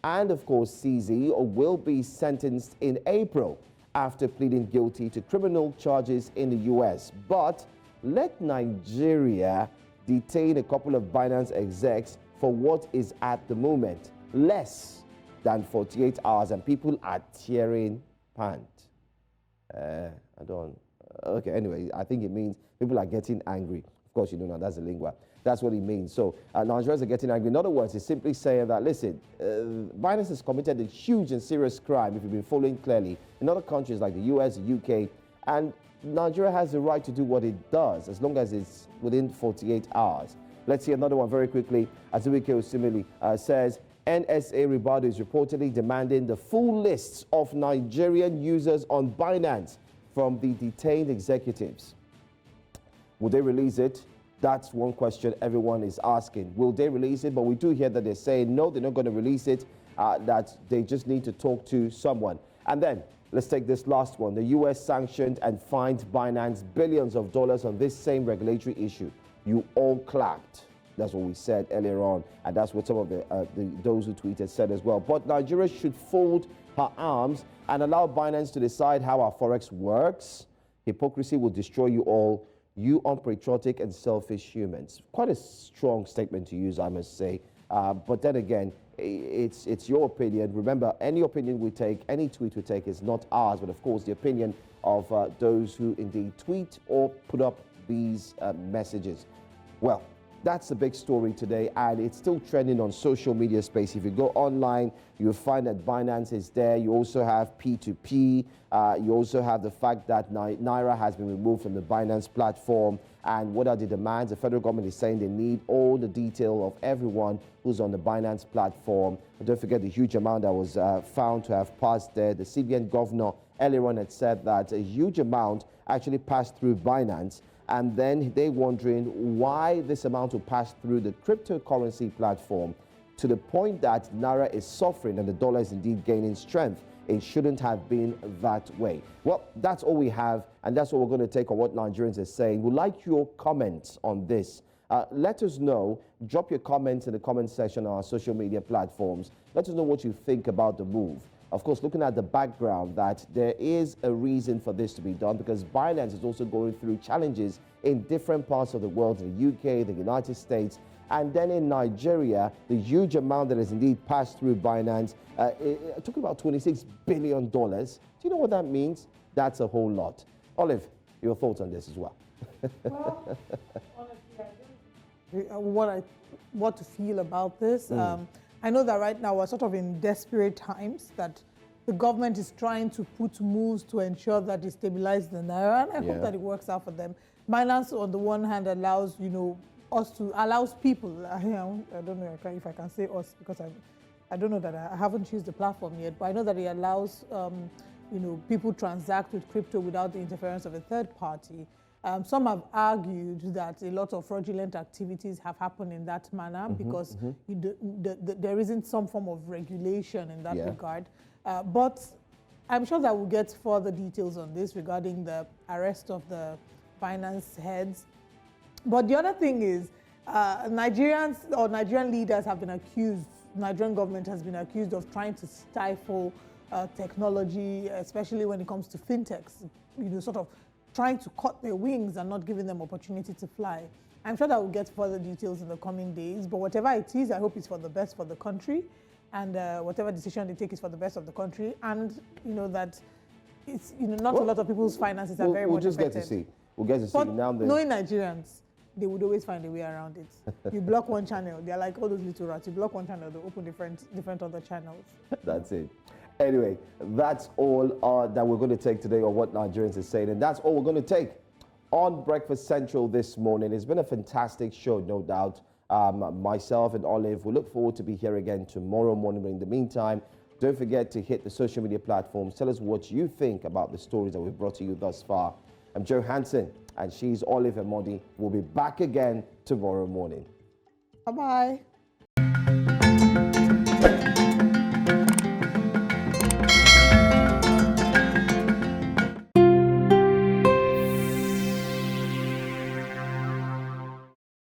and of course CZ will be sentenced in April after pleading guilty to criminal charges in the US. But let Nigeria detain a couple of Binance execs for what is at the moment less than 48 hours, and people are tearing pant. Okay, anyway, I think it means people are getting angry. Of course, you know now, that's a lingua. That's what it means. So Nigerians are getting angry. In other words, it's simply saying that, listen, Binance has committed a huge and serious crime, if you've been following clearly, in other countries like the US, the UK, and Nigeria has the right to do what it does as long as it's within 48 hours. Let's see another one very quickly. Asue Ighodalo says, NSA Ribado is reportedly demanding the full lists of Nigerian users on Binance from the detained executives. Will they release it? That's one question everyone is asking. Will they release it? But we do hear that they're saying, no, they're not going to release it, that they just need to talk to someone. And then, let's take this last one. The U.S. sanctioned and fined Binance billions of dollars on this same regulatory issue. You all clapped. That's what we said earlier on, and that's what some of those who tweeted said as well. But Nigeria should fold her arms and allow Binance to decide how our forex works. Hypocrisy will destroy you all, you unpatriotic and selfish humans. Quite a strong statement to use, I must say. But then again, it's your opinion. Remember, any opinion we take, any tweet we take is not ours, but of course the opinion of those who indeed tweet or put up these messages. Well, that's the big story today, and it's still trending on social media space. If you go online, you'll find that Binance is there. You also have P2P. You also have the fact that Naira has been removed from the Binance platform. And what are the demands? The federal government is saying they need all the detail of everyone who's on the Binance platform. But don't forget the huge amount that was found to have passed there. The CBN governor earlier on had said that a huge amount actually passed through Binance. And then they're wondering why this amount will pass through the cryptocurrency platform to the point that Naira is suffering and the dollar is indeed gaining strength. It shouldn't have been that way. Well, that's all we have, and that's what we're going to take on what Nigerians are saying. We'd like your comments on this. Let us know. Drop your comments in the comment section on our social media platforms. Let us know what you think about the move. Of course, looking at the background, that there is a reason for this to be done because Binance is also going through challenges in different parts of the world, in the UK, the United States, and then in Nigeria, the huge amount that has indeed passed through Binance, talking about $26 billion. Do you know what that means? That's a whole lot. Olive, your thoughts on this as well? Well, honestly, what to feel about this. I know that right now we're sort of in desperate times, that the government is trying to put moves to ensure that they stabilize the Naira, and I hope that it works out for them. Binance, on the one hand, allows, allows people, I don't know if I can say us, because I don't know that I haven't used the platform yet, but I know that it allows, people transact with crypto without the interference of a third party. Some have argued that a lot of fraudulent activities have happened in that manner because there isn't some form of regulation in that regard. But I'm sure that we'll get further details on this regarding the arrest of the Binance heads. But the other thing is, Nigerian leaders have been accused, Nigerian government has been accused of trying to stifle technology, especially when it comes to fintechs, sort of trying to cut their wings and not giving them opportunity to fly. I'm sure that we'll get further details in the coming days, but whatever it is, I hope it's for the best for the country, and whatever decision they take is for the best of the country, and that it's not a lot of people's finances are very much affected. We'll get to see. But now knowing Nigerians, they would always find a way around it. You block one channel, they're like all those little rats. You block one channel, they open different other channels. That's it. Anyway, that's all that we're going to take today on what Nigerians are saying, and that's all we're going to take on Breakfast Central this morning. It's been a fantastic show, no doubt. Myself and Olive, we look forward to be here again tomorrow morning. But in the meantime, don't forget to hit the social media platforms. Tell us what you think about the stories that we've brought to you thus far. I'm Joe Hanson, and she's Olive Emodi. We'll be back again tomorrow morning. Bye-bye.